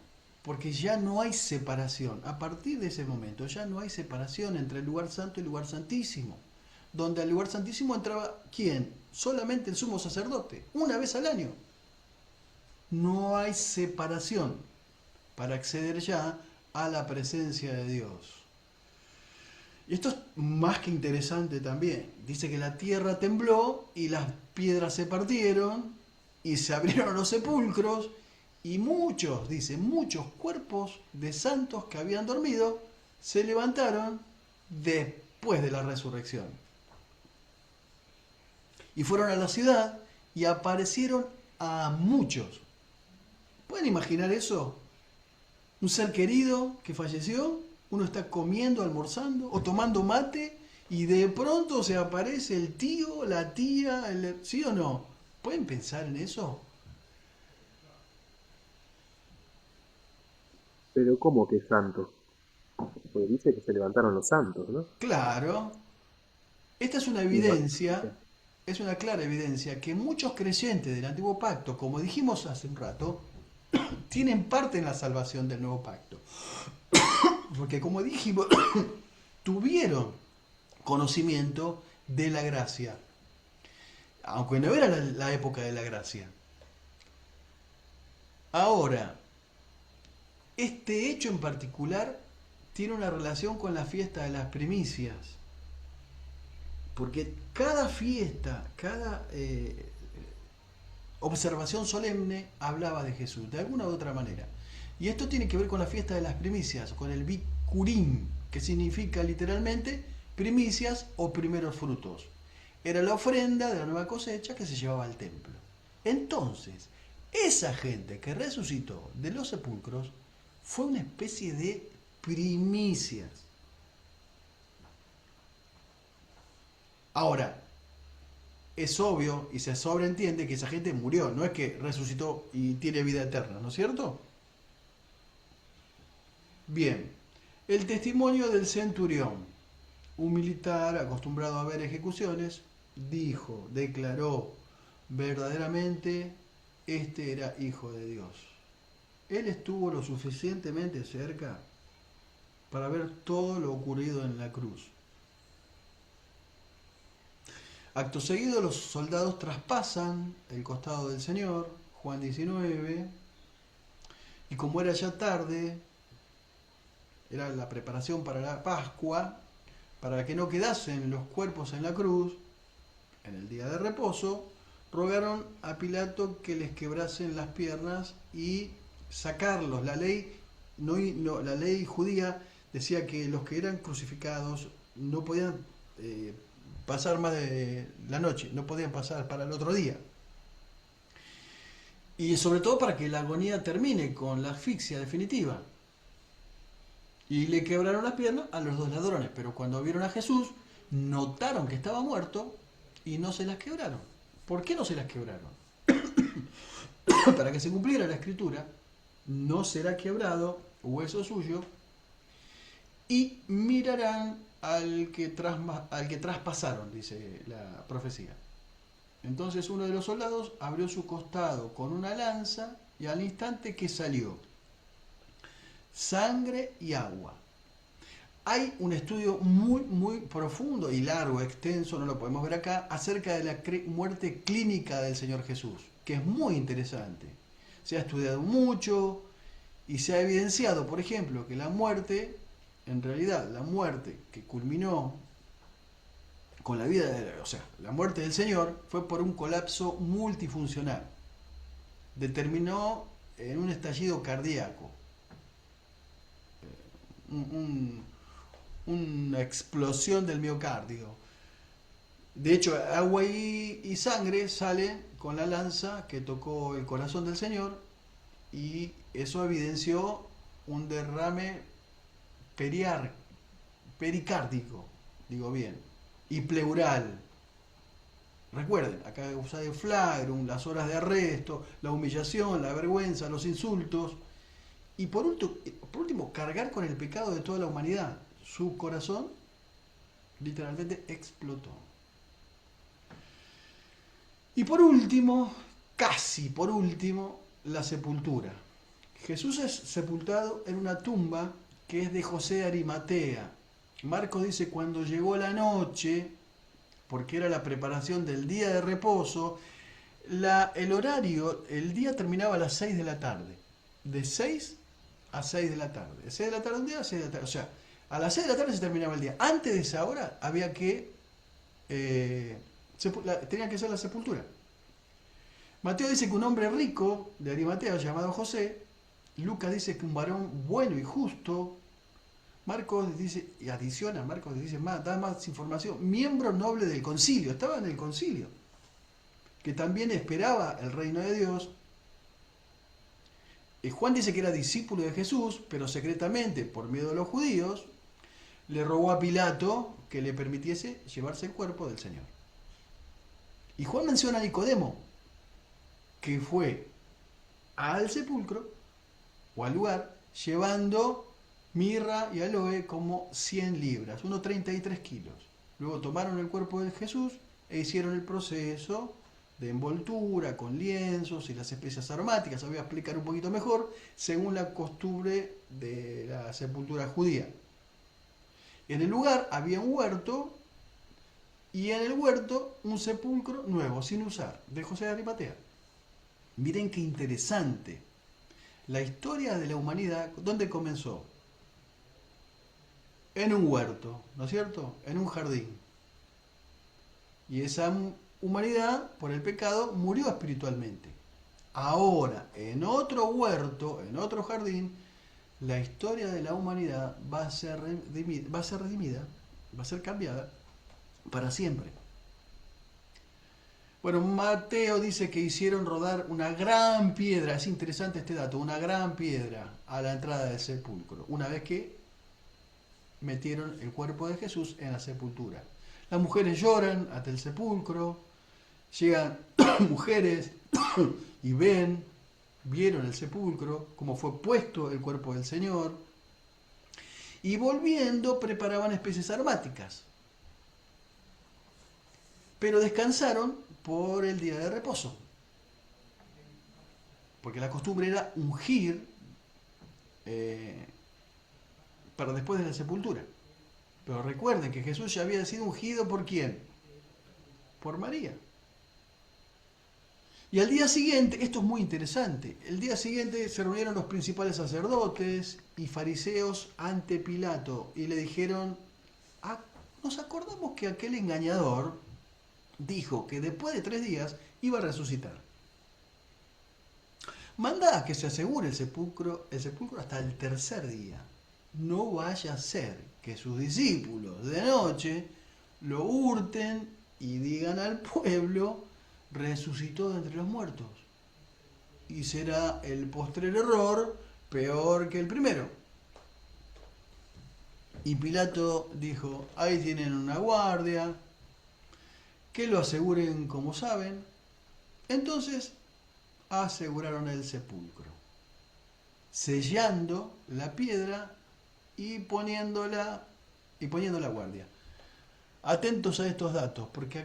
Porque ya no hay separación. A partir de ese momento ya no hay separación entre el lugar santo y el lugar santísimo. Donde al lugar santísimo entraba, ¿quién? Solamente el sumo sacerdote, una vez al año. No hay separación para acceder ya a la presencia de Dios. Y esto es más que interesante también. Dice que la tierra tembló y las piedras se partieron y se abrieron los sepulcros y muchos, dice, muchos cuerpos de santos que habían dormido se levantaron después de la resurrección. Y fueron a la ciudad y aparecieron a muchos. ¿Pueden imaginar eso? Un ser querido que falleció, uno está comiendo, almorzando o tomando mate y de pronto se aparece el tío, la tía, ¿sí o no? ¿Pueden pensar en eso? Pero ¿cómo que santos? Porque dice que se levantaron los santos, ¿no? Claro. Esta es una Y va- evidencia, es una clara evidencia que muchos creyentes del Antiguo Pacto, como dijimos hace un rato, tienen parte en la salvación del Nuevo Pacto. Porque como dijimos, tuvieron conocimiento de la gracia, aunque no era la época de la gracia. Ahora, este hecho en particular tiene una relación con la fiesta de las primicias, porque cada fiesta, cada observación solemne hablaba de Jesús, de alguna u otra manera. Y esto tiene que ver con la fiesta de las primicias, con el Bikurim, que significa literalmente primicias o primeros frutos. Era la ofrenda de la nueva cosecha que se llevaba al templo. Entonces, esa gente que resucitó de los sepulcros fue una especie de primicias. Ahora, es obvio y se sobreentiende que esa gente murió, no es que resucitó y tiene vida eterna, ¿no es cierto? Bien, el testimonio del centurión, un militar acostumbrado a ver ejecuciones, declaró, verdaderamente este era hijo de Dios. Él estuvo lo suficientemente cerca para ver todo lo ocurrido en la cruz. Acto seguido, los soldados traspasan el costado del Señor, Juan 19, y como era ya tarde, era la preparación para la Pascua, para que no quedasen los cuerpos en la cruz, en el día de reposo, rogaron a Pilato que les quebrasen las piernas y sacarlos. La ley judía decía que los que eran crucificados no podían pasar más de la noche, no podían pasar para el otro día. Y sobre todo para que la agonía termine con la asfixia definitiva. Y le quebraron las piernas a los dos ladrones, pero cuando vieron a Jesús, notaron que estaba muerto y no se las quebraron. ¿Por qué no se las quebraron? Para que se cumpliera la escritura, no será quebrado hueso suyo, y mirarán al que traspasaron, dice la profecía. Entonces uno de los soldados abrió su costado con una lanza y al instante que salió sangre y agua. Hay un estudio muy profundo y largo, extenso, no lo podemos ver acá, acerca de la muerte clínica del Señor Jesús, que es muy interesante. Se ha estudiado mucho y se ha evidenciado, por ejemplo, que la muerte, en realidad la muerte que culminó con la vida, la muerte del Señor fue por un colapso multifuncional. Determinó en un estallido cardíaco. Una explosión del miocardio. De hecho, agua y sangre sale con la lanza que tocó el corazón del Señor, y eso evidenció un derrame pericárdico, digo bien, y pleural. Recuerden, acá usa de flagrum, las horas de arresto, la humillación, la vergüenza, los insultos. Y por último, cargar con el pecado de toda la humanidad. Su corazón literalmente explotó. Y por último, casi por último, la sepultura. Jesús es sepultado en una tumba que es de José de Arimatea. Marcos dice, cuando llegó la noche, porque era la preparación del día de reposo, el día terminaba a las 6 de la tarde. De 6 a 6 de la tarde. De 6 de la tarde un día a 6 de la tarde. O sea, a las 6 de la tarde se terminaba el día. Antes de esa hora había que tenía que ser la sepultura. Mateo dice que un hombre rico de Arimatea llamado José. Lucas dice que un varón bueno y justo. Marcos dice, y adiciona, Marcos dice más, da más información. Miembro noble del concilio, estaba en el concilio, que también esperaba el reino de Dios. Juan dice que era discípulo de Jesús, pero secretamente, por miedo a los judíos, le rogó a Pilato que le permitiese llevarse el cuerpo del Señor. Y Juan menciona a Nicodemo, que fue al sepulcro o al lugar llevando mirra y aloe como 100 libras, unos 33 kilos. Luego tomaron el cuerpo de Jesús e hicieron el proceso de envoltura con lienzos y las especias aromáticas. Voy a explicar un poquito mejor, según la costumbre de la sepultura judía. En el lugar había un huerto y en el huerto un sepulcro nuevo, sin usar, de José de Arimatea. Miren qué interesante. La historia de la humanidad, ¿dónde comenzó? En un huerto, ¿no es cierto? En un jardín. Y esa humanidad, por el pecado, murió espiritualmente. Ahora, en otro huerto, en otro jardín, la historia de la humanidad va a ser redimida, va a ser cambiada para siempre. Bueno, Mateo dice que hicieron rodar una gran piedra, es interesante este dato, una gran piedra a la entrada del sepulcro, una vez que metieron el cuerpo de Jesús en la sepultura. Las mujeres lloran hasta el sepulcro, llegan mujeres y vieron el sepulcro, cómo fue puesto el cuerpo del Señor, y volviendo preparaban especies aromáticas. Pero descansaron por el día de reposo, porque la costumbre era ungir para después de la sepultura. Pero recuerden que Jesús ya había sido ungido ¿por quién? Por María. Y al día siguiente, esto es muy interesante, el día siguiente se reunieron los principales sacerdotes y fariseos ante Pilato y le dijeron, nos acordamos que aquel engañador dijo que después de 3 días iba a resucitar. Manda a que se asegure el sepulcro hasta el 3er día. No vaya a ser que sus discípulos de noche lo hurten y digan al pueblo, resucitó de entre los muertos. Y será el postrer error peor que el primero. Y Pilato dijo, ahí tienen una guardia, que lo aseguren como saben. Entonces aseguraron el sepulcro, sellando la piedra y poniendo la guardia. Atentos a estos datos, porque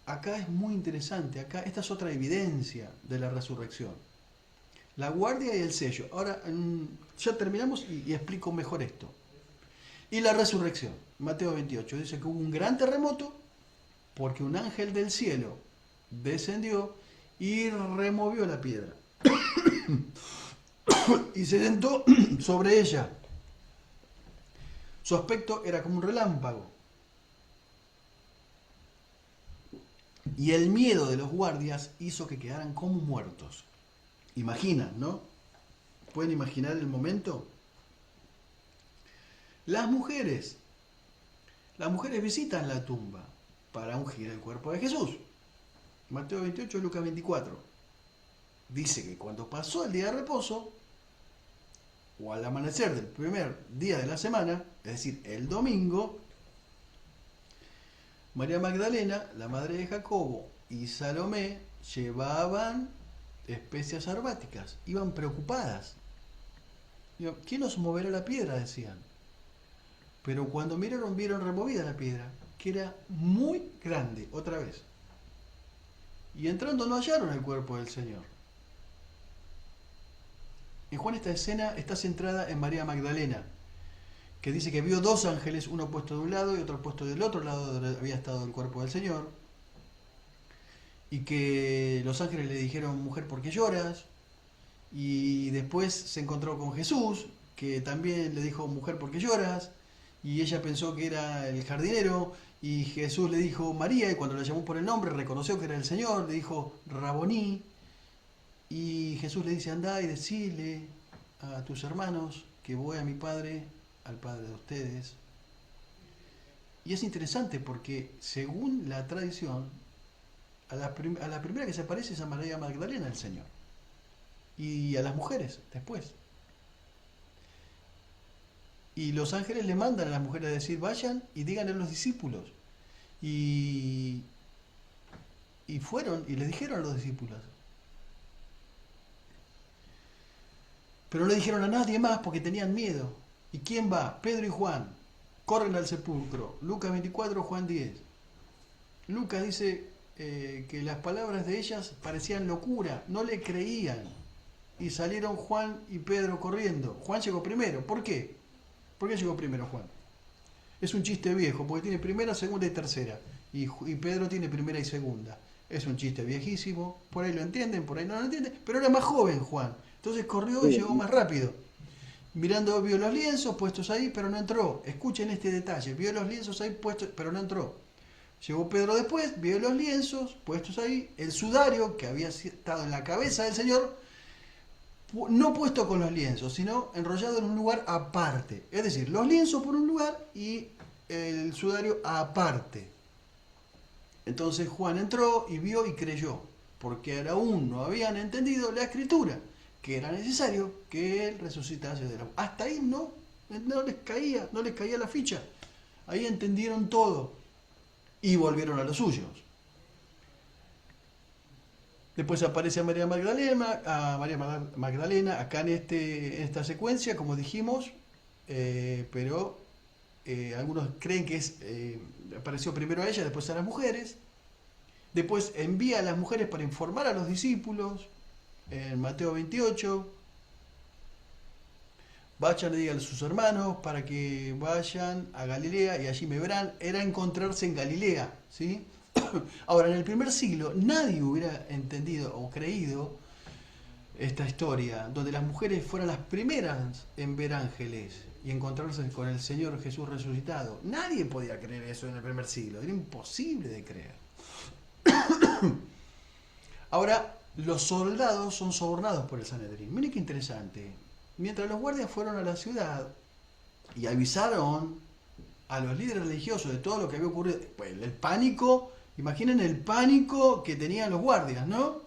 acá es muy interesante. Esta es otra evidencia de la resurrección. La guardia y el sello. Ahora ya terminamos y explico mejor esto. Y la resurrección. Mateo 28 dice que hubo un gran terremoto porque un ángel del cielo descendió y removió la piedra y se sentó sobre ella. Su aspecto era como un relámpago y el miedo de los guardias hizo que quedaran como muertos. Imaginan, ¿no? ¿Pueden imaginar el momento? Las mujeres visitan la tumba para ungir el cuerpo de Jesús. Mateo 28, Lucas 24. Dice que cuando pasó el día de reposo, o al amanecer del primer día de la semana, es decir, el domingo, María Magdalena, la madre de Jacobo, y Salomé llevaban especias aromáticas. Iban preocupadas. ¿Quién nos moverá la piedra?, decían. Pero cuando vieron removida la piedra, que era muy grande, otra vez. Y entrando no hallaron el cuerpo del Señor. En Juan esta escena está centrada en María Magdalena, que dice que vio 2 ángeles, uno puesto de un lado y otro puesto del otro lado donde había estado el cuerpo del Señor. Y que los ángeles le dijeron, mujer, ¿por qué lloras? Y después se encontró con Jesús que también le dijo, mujer, ¿por qué lloras? Y ella pensó que era el jardinero, y Jesús le dijo María, y cuando la llamó por el nombre reconoció que era el Señor, le dijo Raboní, y Jesús le dice, andá y decile a tus hermanos que voy a mi Padre, al Padre de ustedes. Y es interesante porque según la tradición, a la primera que se aparece es a María Magdalena el Señor, y a las mujeres después. Y los ángeles le mandan a las mujeres a decir, vayan y díganle a los discípulos. Y fueron y les dijeron a los discípulos. Pero no le dijeron a nadie más porque tenían miedo. ¿Y quién va? Pedro y Juan. Corren al sepulcro. Lucas 24, Juan 10. Lucas dice que las palabras de ellas parecían locura, no le creían. Y salieron Juan y Pedro corriendo. Juan llegó primero. ¿Por qué? ¿Por qué llegó primero Juan? Es un chiste viejo, porque tiene primera, segunda y tercera. Y Pedro tiene primera y segunda. Es un chiste viejísimo, por ahí lo entienden, por ahí no lo entienden, pero era más joven Juan. Entonces corrió y llegó más rápido. Mirando, vio los lienzos puestos ahí, pero no entró. Escuchen este detalle, vio los lienzos ahí puestos, pero no entró. Llegó Pedro después, vio los lienzos puestos ahí, el sudario que había estado en la cabeza del Señor, no puesto con los lienzos, sino enrollado en un lugar aparte. Es decir, los lienzos por un lugar y el sudario aparte. Entonces Juan entró y vio y creyó, porque aún no habían entendido la escritura, que era necesario que él resucitase de la muerte. Hasta ahí no les caía la ficha. Ahí entendieron todo y volvieron a los suyos. Después aparece a María Magdalena acá en esta secuencia, como dijimos, pero algunos creen que apareció primero a ella, después a las mujeres. Después envía a las mujeres para informar a los discípulos, en Mateo 28. Vayan y digan a sus hermanos para que vayan a Galilea y allí me verán. Era encontrarse en Galilea, ¿sí? Ahora, en el primer siglo nadie hubiera entendido o creído esta historia, donde las mujeres fueran las primeras en ver ángeles y encontrarse con el Señor Jesús resucitado. Nadie podía creer eso en el primer siglo, era imposible de creer. Ahora, los soldados son sobornados por el Sanedrín. Miren qué interesante. Mientras los guardias fueron a la ciudad y avisaron a los líderes religiosos de todo lo que había ocurrido, pues el pánico, imaginen el pánico que tenían los guardias, ¿no?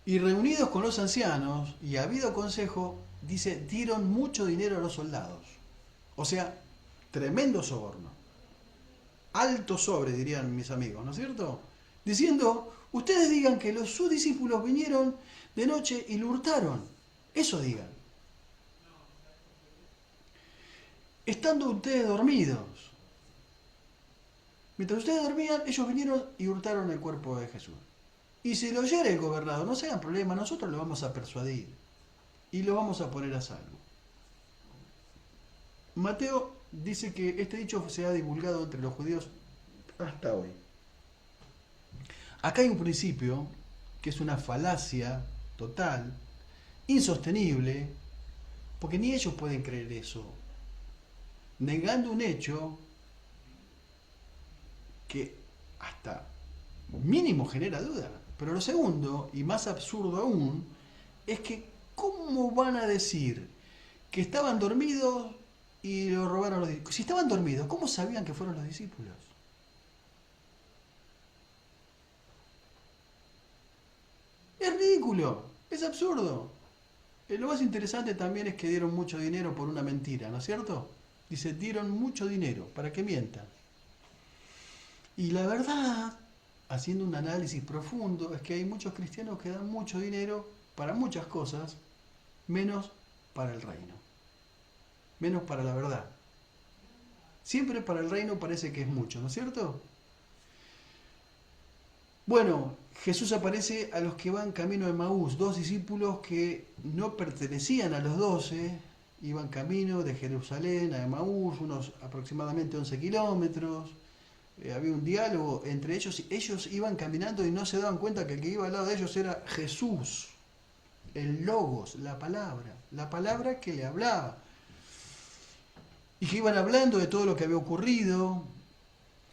Y reunidos con los ancianos y habido consejo, dice, dieron mucho dinero a los soldados. O sea, tremendo soborno. Alto sobre, dirían mis amigos, ¿no es cierto? Diciendo, ustedes digan que sus discípulos vinieron de noche y lo hurtaron. Eso digan. Estando ustedes dormidos. Mientras ustedes dormían, ellos vinieron y hurtaron el cuerpo de Jesús. Y si lo oyera el gobernador, no se hagan problema, nosotros lo vamos a persuadir y lo vamos a poner a salvo. Mateo dice que este dicho se ha divulgado entre los judíos hasta hoy. Acá hay un principio que es una falacia total, insostenible, porque ni ellos pueden creer eso, negando un hecho que hasta mínimo genera duda. Pero lo segundo, y más absurdo aún, es que ¿cómo van a decir que estaban dormidos y lo robaron los discípulos? Si estaban dormidos, ¿cómo sabían que fueron los discípulos? Es ridículo, es absurdo. Lo más interesante también es que dieron mucho dinero por una mentira, ¿no es cierto? Dice, dieron mucho dinero para que mientan. Y la verdad, haciendo un análisis profundo, es que hay muchos cristianos que dan mucho dinero para muchas cosas, menos para el reino, menos para la verdad. Siempre para el reino parece que es mucho, ¿no es cierto? Bueno, Jesús aparece a los que van camino de Emaús, 2 discípulos que no pertenecían a los 12, iban camino de Jerusalén a Emaús, unos aproximadamente 11 kilómetros. Había un diálogo entre ellos, y ellos iban caminando y no se daban cuenta que el que iba al lado de ellos era Jesús. el logos, la palabra que le hablaba. Y que iban hablando de todo lo que había ocurrido,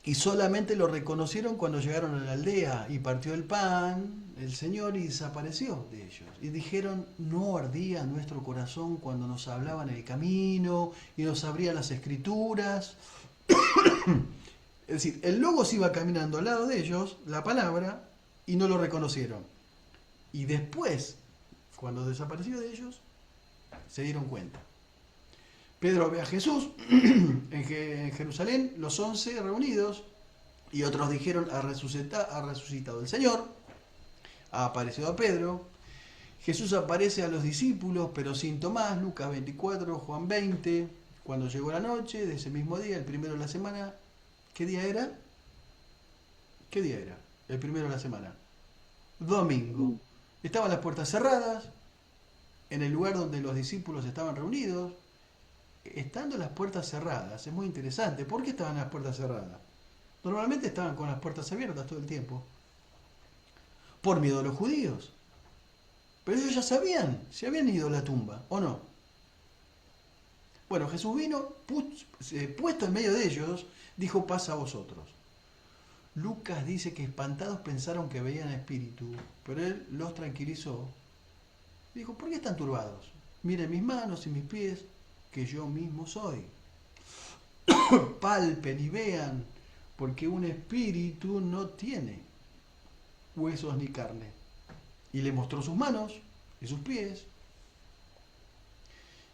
y solamente lo reconocieron cuando llegaron a la aldea, y partió el pan, el Señor, y desapareció de ellos. Y dijeron, no ardía nuestro corazón cuando nos hablaba en el camino, y nos abría las escrituras. Es decir, el logos iba caminando al lado de ellos, la palabra, y no lo reconocieron. Y después, cuando desapareció de ellos, se dieron cuenta. Pedro ve a Jesús en Jerusalén, los 11 reunidos, y otros dijeron, ha resucitado el Señor, ha aparecido a Pedro. Jesús aparece a los discípulos, pero sin Tomás, Lucas 24, Juan 20, cuando llegó la noche de ese mismo día, el primero de la semana. ¿Qué día era? ¿Qué día era? El primero de la semana. Domingo. Estaban las puertas cerradas, en el lugar donde los discípulos estaban reunidos. Estando las puertas cerradas, es muy interesante. ¿Por qué estaban las puertas cerradas? Normalmente estaban con las puertas abiertas todo el tiempo. Por miedo a los judíos. Pero ellos ya sabían, se habían ido a la tumba, ¿o no? Bueno, Jesús vino, puesto en medio de ellos, dijo, paz a vosotros. Lucas dice que espantados pensaron que veían espíritu, pero él los tranquilizó. Dijo, ¿por qué están turbados? Miren mis manos y mis pies, que yo mismo soy. Palpen y vean, porque un espíritu no tiene huesos ni carne. Y le mostró sus manos y sus pies.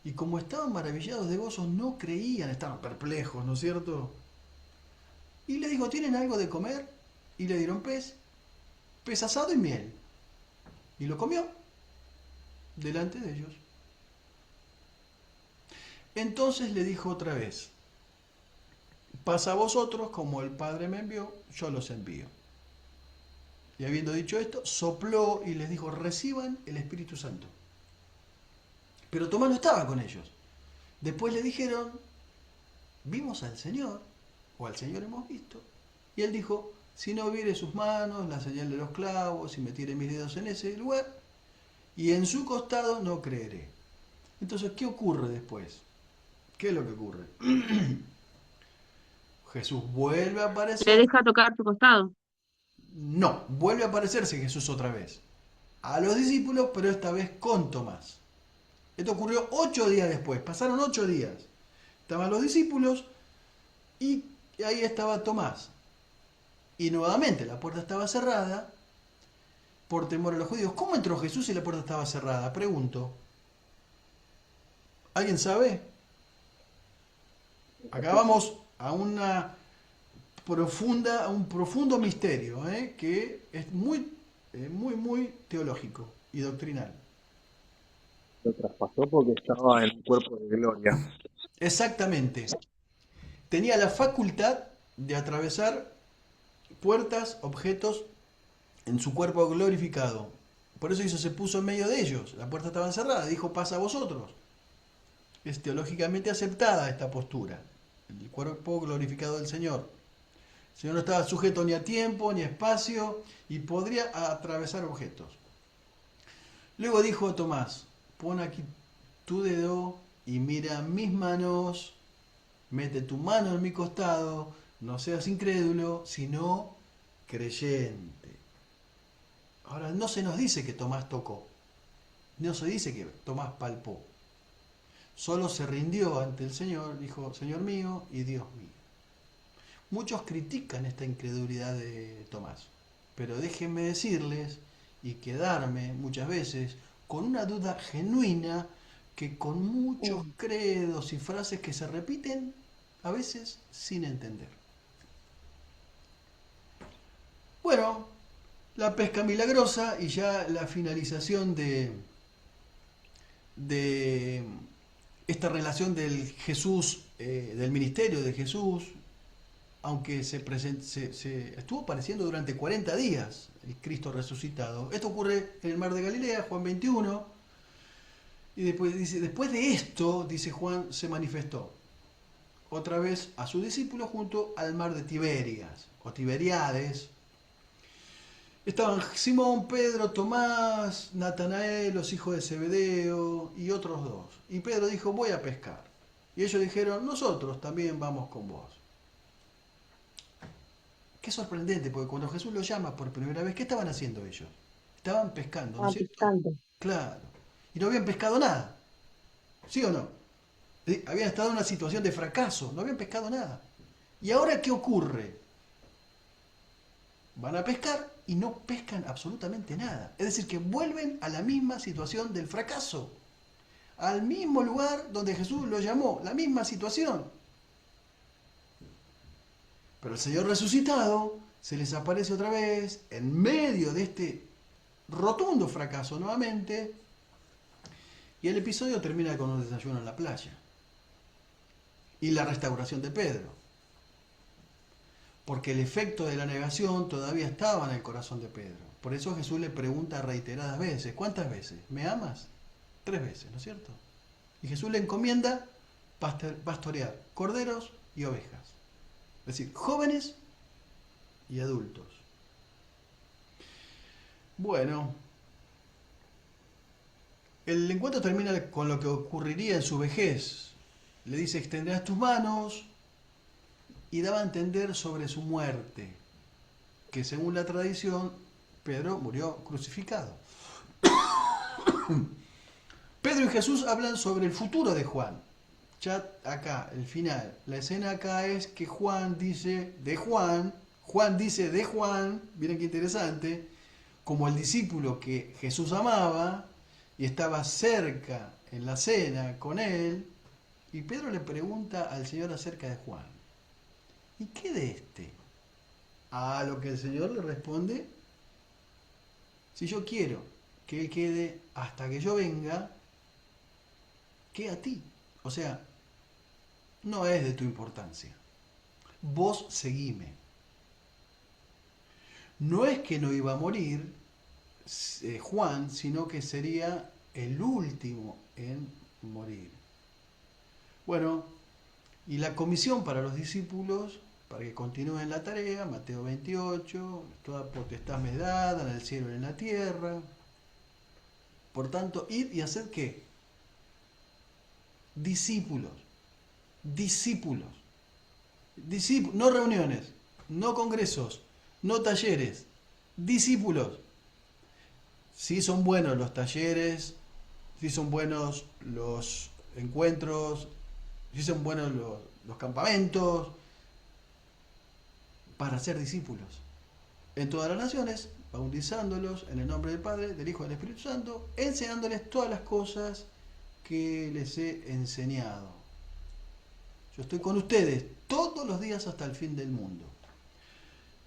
Y como estaban maravillados de gozo, no creían, estaban perplejos, ¿no es cierto? Y le dijo, ¿tienen algo de comer? Y le dieron pez asado y miel. Y lo comió delante de ellos. Entonces le dijo otra vez, paz a vosotros, como el Padre me envió, yo los envío. Y habiendo dicho esto, sopló y les dijo, reciban el Espíritu Santo. Pero Tomás no estaba con ellos. Después le dijeron, vimos al Señor, o al Señor hemos visto. Y él dijo, si no viere sus manos, la señal de los clavos, y metiere mis dedos en ese lugar, y en su costado no creeré. Entonces, ¿qué ocurre después? ¿Qué es lo que ocurre? Jesús vuelve a Le aparecer. deja tocar tu costado. No, vuelve a aparecerse Jesús otra vez. A los discípulos, pero esta vez con Tomás. Esto ocurrió 8 días después. Pasaron 8 días. Estaban los discípulos y ahí estaba Tomás. Y nuevamente la puerta estaba cerrada por temor a los judíos. ¿Cómo entró Jesús si la puerta estaba cerrada? Pregunto. ¿Alguien sabe? Acá vamos a un profundo misterio, que es muy teológico y doctrinal. Lo traspasó porque estaba en un cuerpo de gloria. Exactamente. Tenía la facultad de atravesar puertas, objetos en su cuerpo glorificado. Por eso se puso en medio de ellos. La puerta estaba cerrada. Dijo, paz a vosotros. Es teológicamente aceptada esta postura. El cuerpo glorificado del Señor. El Señor no estaba sujeto ni a tiempo ni a espacio y podría atravesar objetos. Luego dijo a Tomás, pon aquí tu dedo y mira mis manos, mete tu mano en mi costado, no seas incrédulo, sino creyente. Ahora, no se nos dice que Tomás tocó, no se dice que Tomás palpó, solo se rindió ante el Señor, dijo, Señor mío y Dios mío. Muchos critican esta incredulidad de Tomás, pero déjenme decirles y quedarme muchas veces con una duda genuina que con muchos credos y frases que se repiten a veces sin entender. Bueno, la pesca milagrosa y ya la finalización de esta relación del Jesús, del ministerio de Jesús, aunque se estuvo apareciendo durante 40 días el Cristo resucitado. Esto ocurre en el mar de Galilea, Juan 21, y después dice, después de esto, dice Juan, se manifestó otra vez a sus discípulos junto al mar de Tiberias, o Tiberiades, Estaban Simón, Pedro, Tomás, Natanael, los hijos de Zebedeo y otros dos. Y Pedro dijo, voy a pescar. Y ellos dijeron, nosotros también vamos con vos. Qué sorprendente, porque cuando Jesús los llama por primera vez, ¿qué estaban haciendo ellos? Estaban pescando, ¿no es cierto? Pescando. Claro. Y no habían pescado nada. ¿Sí o no? ¿Sí? Habían estado en una situación de fracaso, no habían pescado nada. ¿Y ahora qué ocurre? Van a pescar y no pescan absolutamente nada. Es decir, que vuelven a la misma situación del fracaso. Al mismo lugar donde Jesús los llamó, la misma situación. Pero el Señor resucitado se les aparece otra vez en medio de este rotundo fracaso nuevamente. Y el episodio termina con un desayuno en la playa. Y la restauración de Pedro. Porque el efecto de la negación todavía estaba en el corazón de Pedro. Por eso Jesús le pregunta reiteradas veces, ¿cuántas veces? ¿Me amas? 3 veces, ¿no es cierto? Y Jesús le encomienda pastorear corderos y ovejas. Es decir, jóvenes y adultos. Bueno, el encuentro termina con lo que ocurriría en su vejez. Le dice, extenderás tus manos, y daba a entender sobre su muerte, que según la tradición, Pedro murió crucificado. Pedro y Jesús hablan sobre el futuro de Juan. Ya acá, el final, la escena acá es que Juan dice de Juan, miren qué interesante, como el discípulo que Jesús amaba y estaba cerca en la cena con él, y Pedro le pregunta al Señor acerca de Juan. ¿Y qué de este? A lo que el Señor le responde, si yo quiero que él quede hasta que yo venga, ¿qué a ti? O sea, no es de tu importancia. Vos seguime. No es que no iba a morir Juan, sino que sería el último en morir. Bueno, y la comisión para los discípulos, para que continúen la tarea, Mateo 28, toda potestad me es dada en el cielo y en la tierra. Por tanto, id y haced ¿qué? Discípulos. Discípulos. No reuniones, no congresos, no talleres. Discípulos. Si son buenos los talleres, si son buenos los encuentros, si son buenos los campamentos, para ser discípulos en todas las naciones, bautizándolos en el nombre del Padre, del Hijo y del Espíritu Santo, enseñándoles todas las cosas que les he enseñado. Yo estoy con ustedes todos los días hasta el fin del mundo.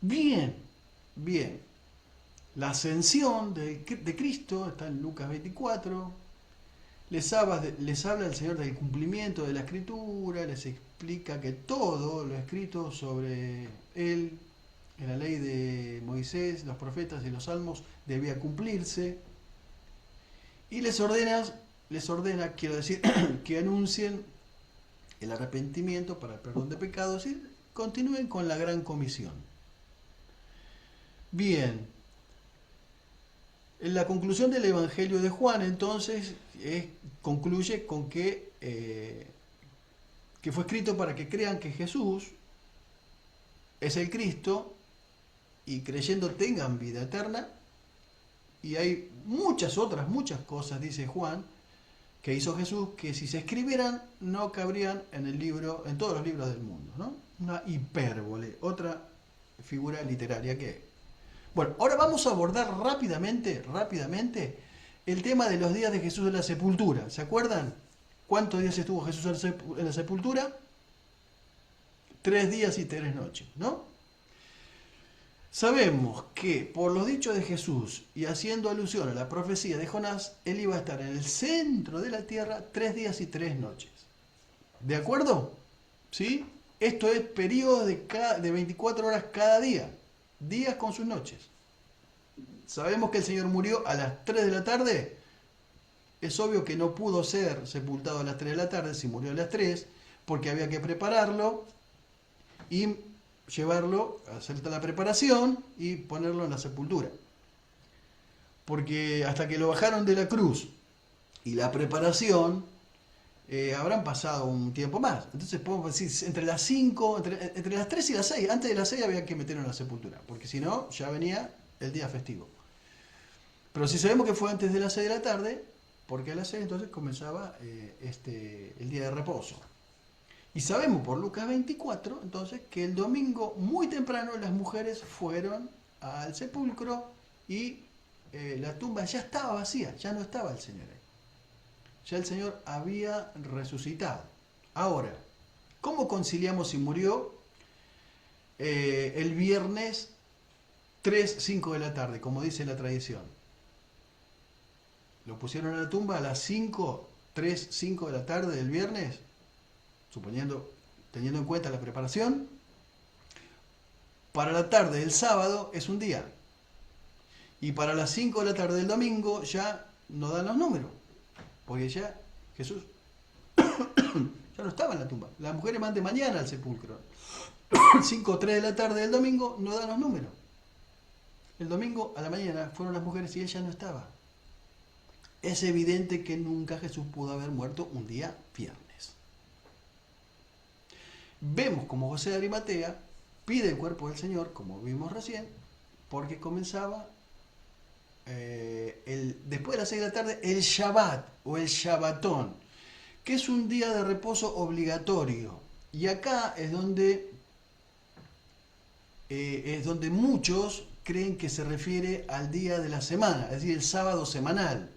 Bien, bien. La ascensión de Cristo está en Lucas 24. Les habla el Señor del cumplimiento de la Escritura, les explica que todo lo escrito sobre Él, en la ley de Moisés, los profetas y los salmos, debía cumplirse. Y les ordena, quiero decir, que anuncien el arrepentimiento para el perdón de pecados y continúen con la gran comisión. Bien. En la conclusión del Evangelio de Juan, entonces, concluye con que fue escrito para que crean que Jesús es el Cristo y creyendo tengan vida eterna. Y hay muchas cosas, dice Juan, que hizo Jesús, que si se escribieran no cabrían en todos los libros del mundo, ¿no? Una hipérbole, otra figura literaria que hay. Bueno, ahora vamos a abordar rápidamente el tema de los días de Jesús en la sepultura. ¿Se acuerdan? ¿Cuántos días estuvo Jesús en la sepultura? 3 días y 3 noches, ¿no? Sabemos que por los dichos de Jesús y haciendo alusión a la profecía de Jonás, él iba a estar en el centro de la tierra 3 días y 3 noches. ¿De acuerdo? ¿Sí? Esto es periodo de 24 horas cada día. Días con sus noches. Sabemos que el Señor murió a las 3 de la tarde. Es obvio que no pudo ser sepultado a las 3 de la tarde si murió a las 3, porque había que prepararlo y llevarlo, hacer la preparación y ponerlo en la sepultura. porque hasta que lo bajaron de la cruz y la preparación, habrán pasado un tiempo más. Entonces podemos decir, entre las 5, entre las 3 y las 6, antes de las 6 había que meterlo en la sepultura, porque si no, ya venía el día festivo. Pero si sabemos que fue antes de las 6 de la tarde, porque a las 6 entonces comenzaba el día de reposo. Y sabemos por Lucas 24, entonces, que el domingo muy temprano las mujeres fueron al sepulcro y la tumba ya estaba vacía, ya no estaba el Señor ahí. Ya el Señor había resucitado. Ahora, ¿cómo conciliamos si murió el viernes 3, 5 de la tarde, como dice la tradición? Lo pusieron en la tumba a las 5, 3, 5 de la tarde del viernes, teniendo en cuenta la preparación. Para la tarde del sábado es un día. Y para las 5 de la tarde del domingo ya no dan los números. Porque ya Jesús ya no estaba en la tumba. Las mujeres van de mañana al sepulcro. 5 o 3 de la tarde del domingo no dan los números. El domingo a la mañana fueron las mujeres y ella no estaba. Es evidente que nunca Jesús pudo haber muerto un día viernes. Vemos como José de Arimatea pide el cuerpo del Señor, como vimos recién, porque comenzaba después de las 6 de la tarde el Shabbat o el Shabbatón, que es un día de reposo obligatorio. Y acá es donde muchos creen que se refiere al día de la semana, es decir, el sábado semanal,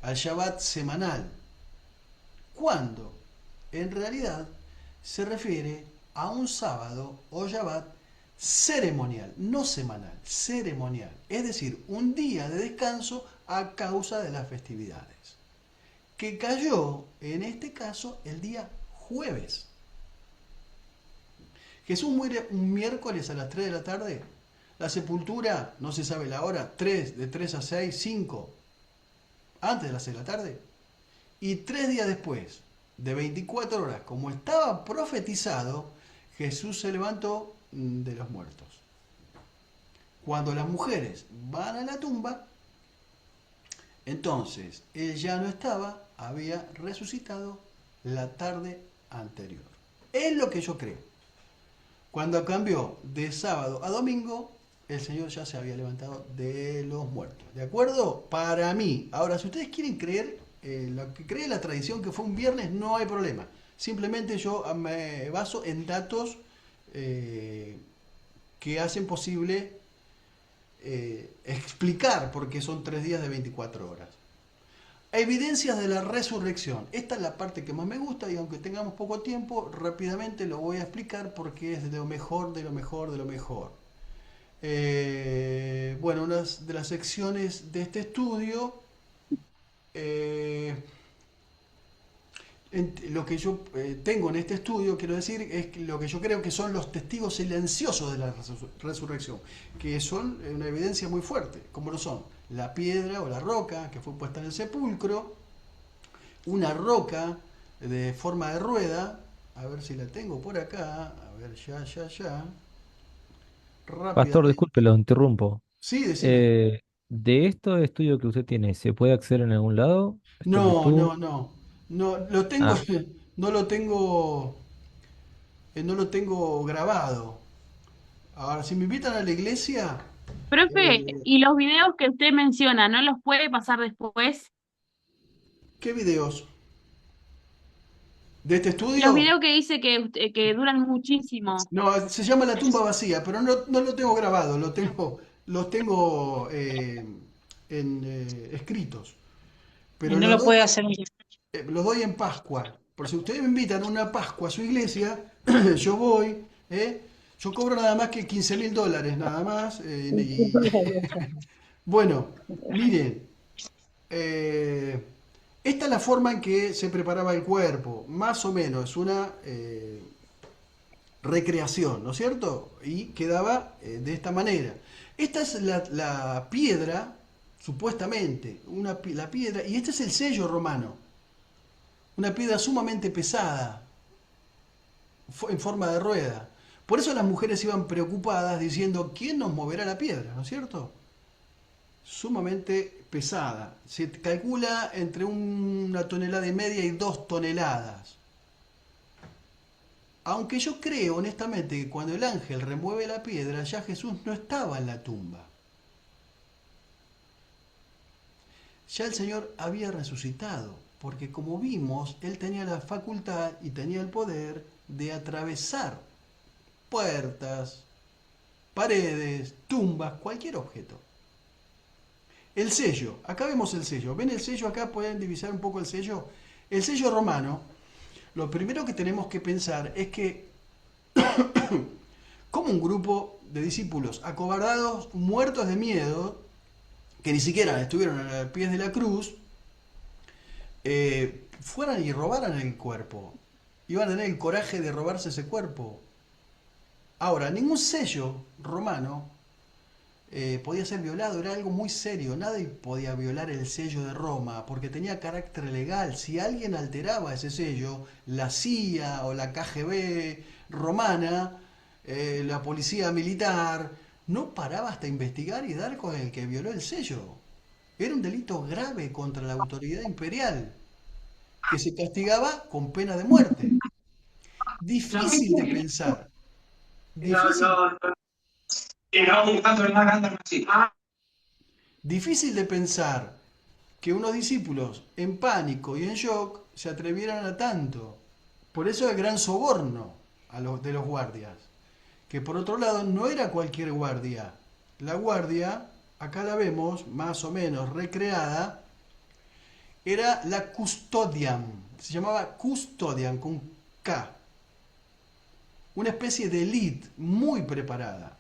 al Shabbat semanal, cuando en realidad se refiere a un sábado o Shabbat ceremonial, no semanal, ceremonial, es decir, un día de descanso a causa de las festividades, que cayó en este caso el día jueves. Jesús muere un miércoles a las 3 de la tarde, la sepultura, no se sabe la hora, de 3 a 6, 5, antes de las 6 de la tarde, y 3 días después, de 24 horas, como estaba profetizado, Jesús se levantó de los muertos. Cuando las mujeres van a la tumba, entonces él ya no estaba, había resucitado la tarde anterior. Es lo que yo creo. Cuando cambió de sábado a domingo, el Señor ya se había levantado de los muertos. ¿De acuerdo? Para mí. Ahora, si ustedes quieren creer lo que cree la tradición que fue un viernes, no hay problema. Simplemente yo me baso en datos que hacen posible explicar por qué son 3 días de 24 horas. Evidencias de la resurrección. Esta es la parte que más me gusta y aunque tengamos poco tiempo, rápidamente lo voy a explicar porque es de lo mejor, de lo mejor, de lo mejor. Bueno, una de las secciones de este estudio, lo que yo tengo en este estudio, quiero decir, es lo que yo creo que son los testigos silenciosos de la resurrección, que son una evidencia muy fuerte, como lo son la piedra o la roca que fue puesta en el sepulcro, una roca de forma de rueda, a ver si la tengo por acá, a ver, Pastor, rápidamente. disculpe, lo interrumpo. Sí, decime. De esto estudio que usted tiene, ¿se puede acceder en algún lado? ¿Está en No, YouTube? no, no. No, lo tengo, Ah, no lo tengo, no lo tengo grabado. Ahora, si me invitan a la iglesia, Profe, eh, y los videos que usted menciona, ¿no los puede pasar después? ¿qué videos? ¿De este Los estudio? videos que dice que duran muchísimo. No, se llama La tumba vacía, pero no lo tengo grabado, los tengo escritos. Y Pero no lo puede hacer en... los doy en Pascua. Por si ustedes me invitan a una Pascua a su iglesia, yo voy, yo cobro nada más que $15.000, nada más. Bueno, miren, eh, esta es la forma en que se preparaba el cuerpo, más o menos, una recreación, ¿no es cierto? Y quedaba de esta manera. Esta es la piedra, supuestamente, la piedra, y este es el sello romano, una piedra sumamente pesada, en forma de rueda. Por eso las mujeres iban preocupadas diciendo, ¿quién nos moverá la piedra? ¿No es cierto? sumamente pesada. Se calcula entre 1,5 toneladas y 2 toneladas. Aunque yo creo honestamente que cuando el ángel remueve la piedra, ya Jesús no estaba en la tumba. Ya el Señor había resucitado, porque como vimos, Él tenía la facultad y tenía el poder de atravesar puertas, paredes, tumbas, cualquier objeto. El sello, acá vemos el sello. ¿Ven el sello acá? ¿Pueden divisar un poco el sello? El sello romano, lo primero que tenemos que pensar es que como un grupo de discípulos acobardados, muertos de miedo, que ni siquiera estuvieron a los pies de la cruz, fueran y robaran el cuerpo. Iban a tener el coraje de robarse ese cuerpo. Ahora, ningún sello romano podía ser violado, era algo muy serio. Nadie podía violar el sello de Roma porque tenía carácter legal. Si alguien alteraba ese sello, la CIA o la KGB romana, la policía militar, no paraba hasta investigar y dar con el que violó el sello. Era un delito grave contra la autoridad imperial, que se castigaba con pena de muerte. Difícil de pensar, difícil, difícil de pensar que unos discípulos en pánico y en shock se atrevieran a tanto. Por eso el gran soborno de los guardias, que por otro lado no era cualquier guardia. La guardia, acá la vemos más o menos recreada, era la custodian, se llamaba custodian con K, una especie de élite muy preparada.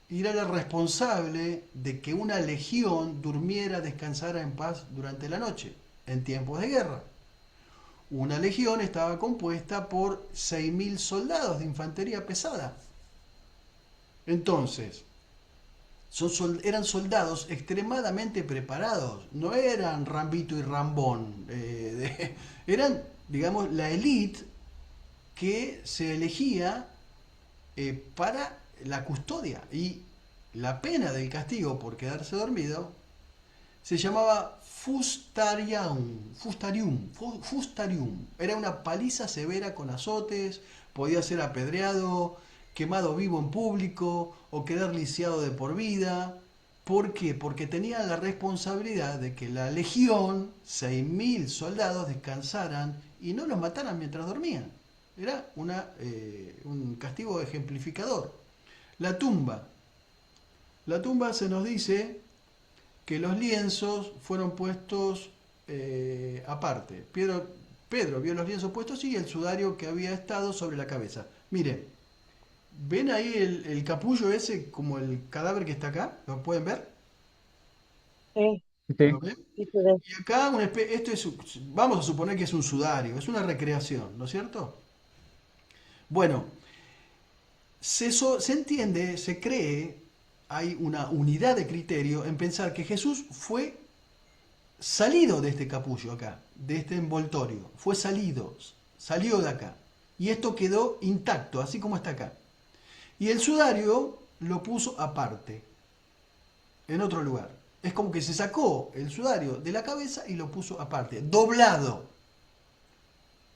Y era la responsable de que una legión durmiera, descansara en paz durante la noche, en tiempos de guerra. Una legión estaba compuesta por 6.000 soldados de infantería pesada. Entonces, eran soldados extremadamente preparados, no eran Rambito y Rambón, eran, digamos, la élite que se elegía para la custodia. Y la pena del castigo por quedarse dormido se llamaba fustarium. Era una paliza severa con azotes, podía ser apedreado, quemado vivo en público o quedar lisiado de por vida. ¿Por qué? Porque tenían la responsabilidad de que la legión, 6.000 soldados, descansaran y no los mataran mientras dormían. Era un castigo ejemplificador. La tumba. La tumba se nos dice que los lienzos fueron puestos aparte. Pedro vio los lienzos puestos y el sudario que había estado sobre la cabeza. Miren, ¿ven ahí el capullo ese como el cadáver que está acá? ¿Lo pueden ver? Sí, Sí. ¿Lo ven? sí se ve. Y acá vamos a suponer que es un sudario, es una recreación, ¿no es cierto? Bueno, se entiende, se cree, hay una unidad de criterio en pensar que Jesús fue salido de este capullo acá, de este envoltorio, salió de acá. Y esto quedó intacto, así como está acá. Y el sudario lo puso aparte, en otro lugar. Es como que se sacó el sudario de la cabeza y lo puso aparte, doblado.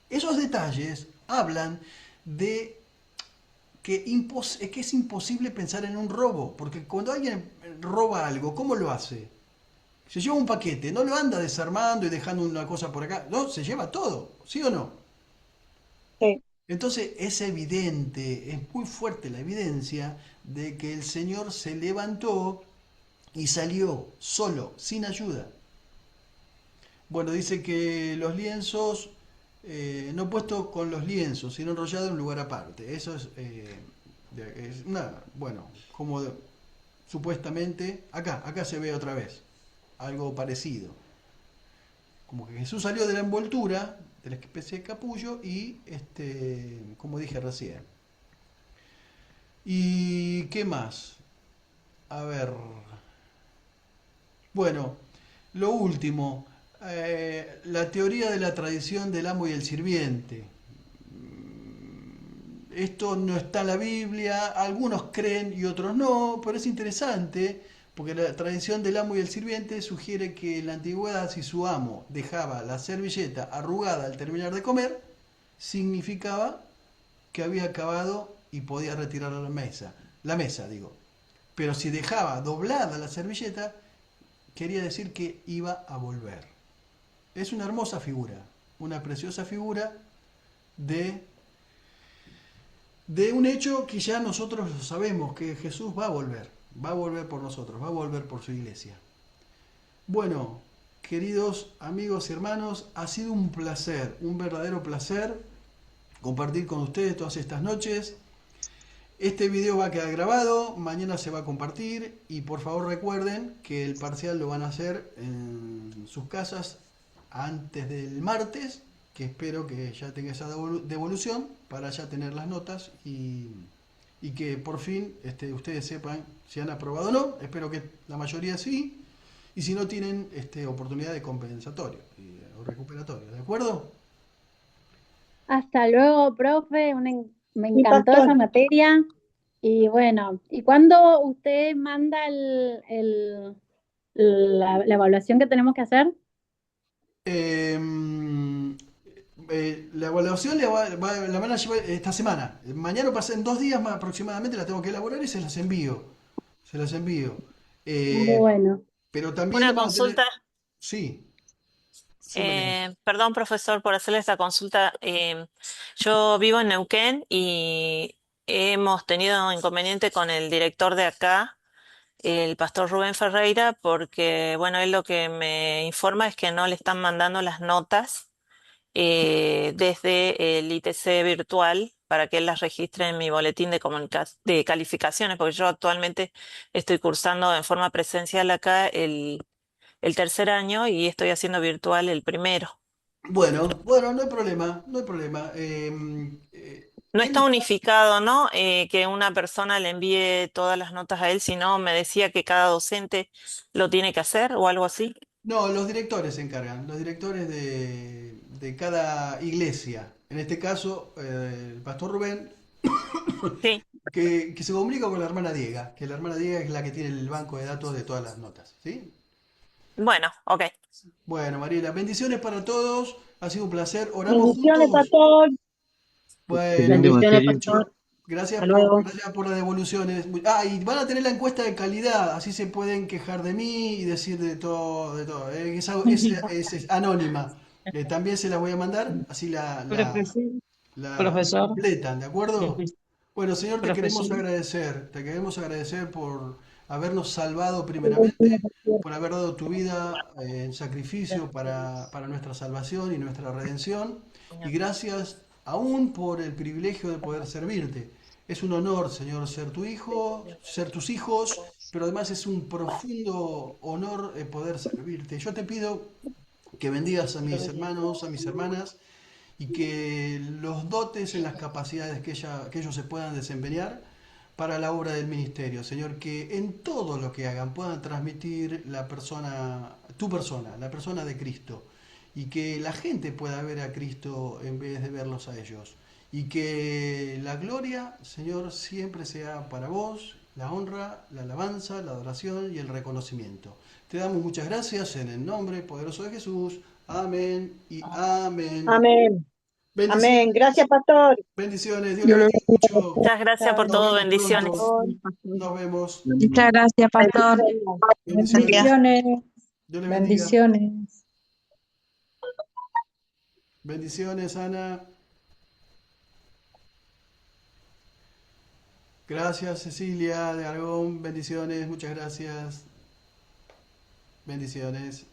Esos detalles hablan de que es imposible pensar en un robo, porque cuando alguien roba algo, ¿cómo lo hace? Se lleva un paquete, no lo anda desarmando y dejando una cosa por acá, no, se lleva todo, ¿sí o no? Sí. Entonces es evidente, es muy fuerte la evidencia de que el Señor se levantó y salió solo, sin ayuda. Bueno, dice que los lienzos, no puesto con los lienzos, sino enrollado en un lugar aparte. Eso bueno, como supuestamente, acá se ve otra vez, algo parecido. Como que Jesús salió de la envoltura, de la especie de capullo, y como dije recién. ¿Y qué más? A ver. Bueno, lo último, la teoría de la tradición del amo y el sirviente. Esto no está en la Biblia, algunos creen y otros no, pero es interesante Porque la tradición del amo y el sirviente sugiere que en la antigüedad si su amo dejaba la servilleta arrugada al terminar de comer, significaba que había acabado y podía retirar la mesa, digo. Pero si dejaba doblada la servilleta, quería decir que iba a volver. Es una hermosa figura, una preciosa figura de, de un hecho que ya nosotros lo sabemos, que Jesús va a volver por nosotros, va a volver por su iglesia. Bueno, queridos amigos y hermanos, ha sido un placer, un verdadero placer compartir con ustedes todas estas noches. Este video va a quedar grabado, mañana se va a compartir y por favor recuerden que el parcial lo van a hacer en sus casas antes del martes, que espero que ya tenga esa devolución para ya tener las notas y que por fin ustedes sepan si han aprobado o no. Espero que la mayoría sí, y si no tienen oportunidad de compensatorio o recuperatorio, ¿de acuerdo? Hasta luego, profe. Me Sí, encantó esa pastor. materia. Y bueno, ¿y cuándo usted manda la evaluación que tenemos que hacer? La evaluación la van a llevar esta semana. Mañana o en 2 días más aproximadamente la tengo que elaborar y se las envío. Se las envío. Eh, Bueno, pero también Una van a tener... consulta, Sí, sí, María. perdón, profesor, por hacerle esta consulta. Yo vivo en Neuquén y hemos tenido inconveniente con el director de acá, el pastor Rubén Ferreira, porque, bueno, él lo que me informa es que no le están mandando las notas desde el ITC virtual para que él las registre en mi boletín de calificaciones, porque yo actualmente estoy cursando en forma presencial acá el tercer año y estoy haciendo virtual el primero. Bueno, no hay problema, no hay problema. No está Él, unificado, ¿no? Que una persona le envíe todas las notas a él, sino me decía que cada docente lo tiene que hacer o algo así. no, los directores se encargan, los directores de cada iglesia. En este caso, el pastor Rubén, Sí, que se comunica con la hermana Diega, que la hermana Diega es la que tiene el banco de datos de todas las notas, ¿sí? bueno, ok. Bueno, Mariela, bendiciones para todos. Ha sido un placer. Oramos Bendiciones, juntos. pastor. Bueno, Excelente Bendiciones, materia. pastor. gracias Hasta luego. gracias por las devoluciones. Y van a tener la encuesta de calidad, así se pueden quejar de mí y decir de todo, de todo. Es anónima. También se las voy a mandar, así Profesor, la profesor, completan, ¿de acuerdo? Bueno, Señor, profesor. te queremos agradecer por habernos salvado primeramente, por haber dado tu vida en sacrificio para nuestra salvación y nuestra redención, y gracias aún por el privilegio de poder servirte. Es un honor, Señor, ser tu hijo, ser tus hijos, pero además es un profundo honor poder servirte. Yo te pido que bendigas a mis hermanos, a mis hermanas, y que los dotes en las capacidades que ellos se puedan desempeñar para la obra del ministerio. Señor, que en todo lo que hagan puedan transmitir tu persona, la persona de Cristo, y que la gente pueda ver a Cristo en vez de verlos a ellos. Y que la gloria, Señor, siempre sea para vos, la honra, la alabanza, la adoración y el reconocimiento. Te damos muchas gracias en el nombre poderoso de Jesús. Amén y amén. Amén. Amén. Bendiciones, Gracias, pastor. bendiciones, Dios le Dios lo bendiga bendiga. mucho. Muchas gracias por Nos todo, vemos bendiciones. pronto. Nos vemos. Muchas gracias, pastor. Bendiciones. Bendiciones. Dios le bendiga. Bendiciones. Bendiciones, Ana. Gracias, Cecilia de Aragón. Bendiciones, muchas gracias. Bendiciones.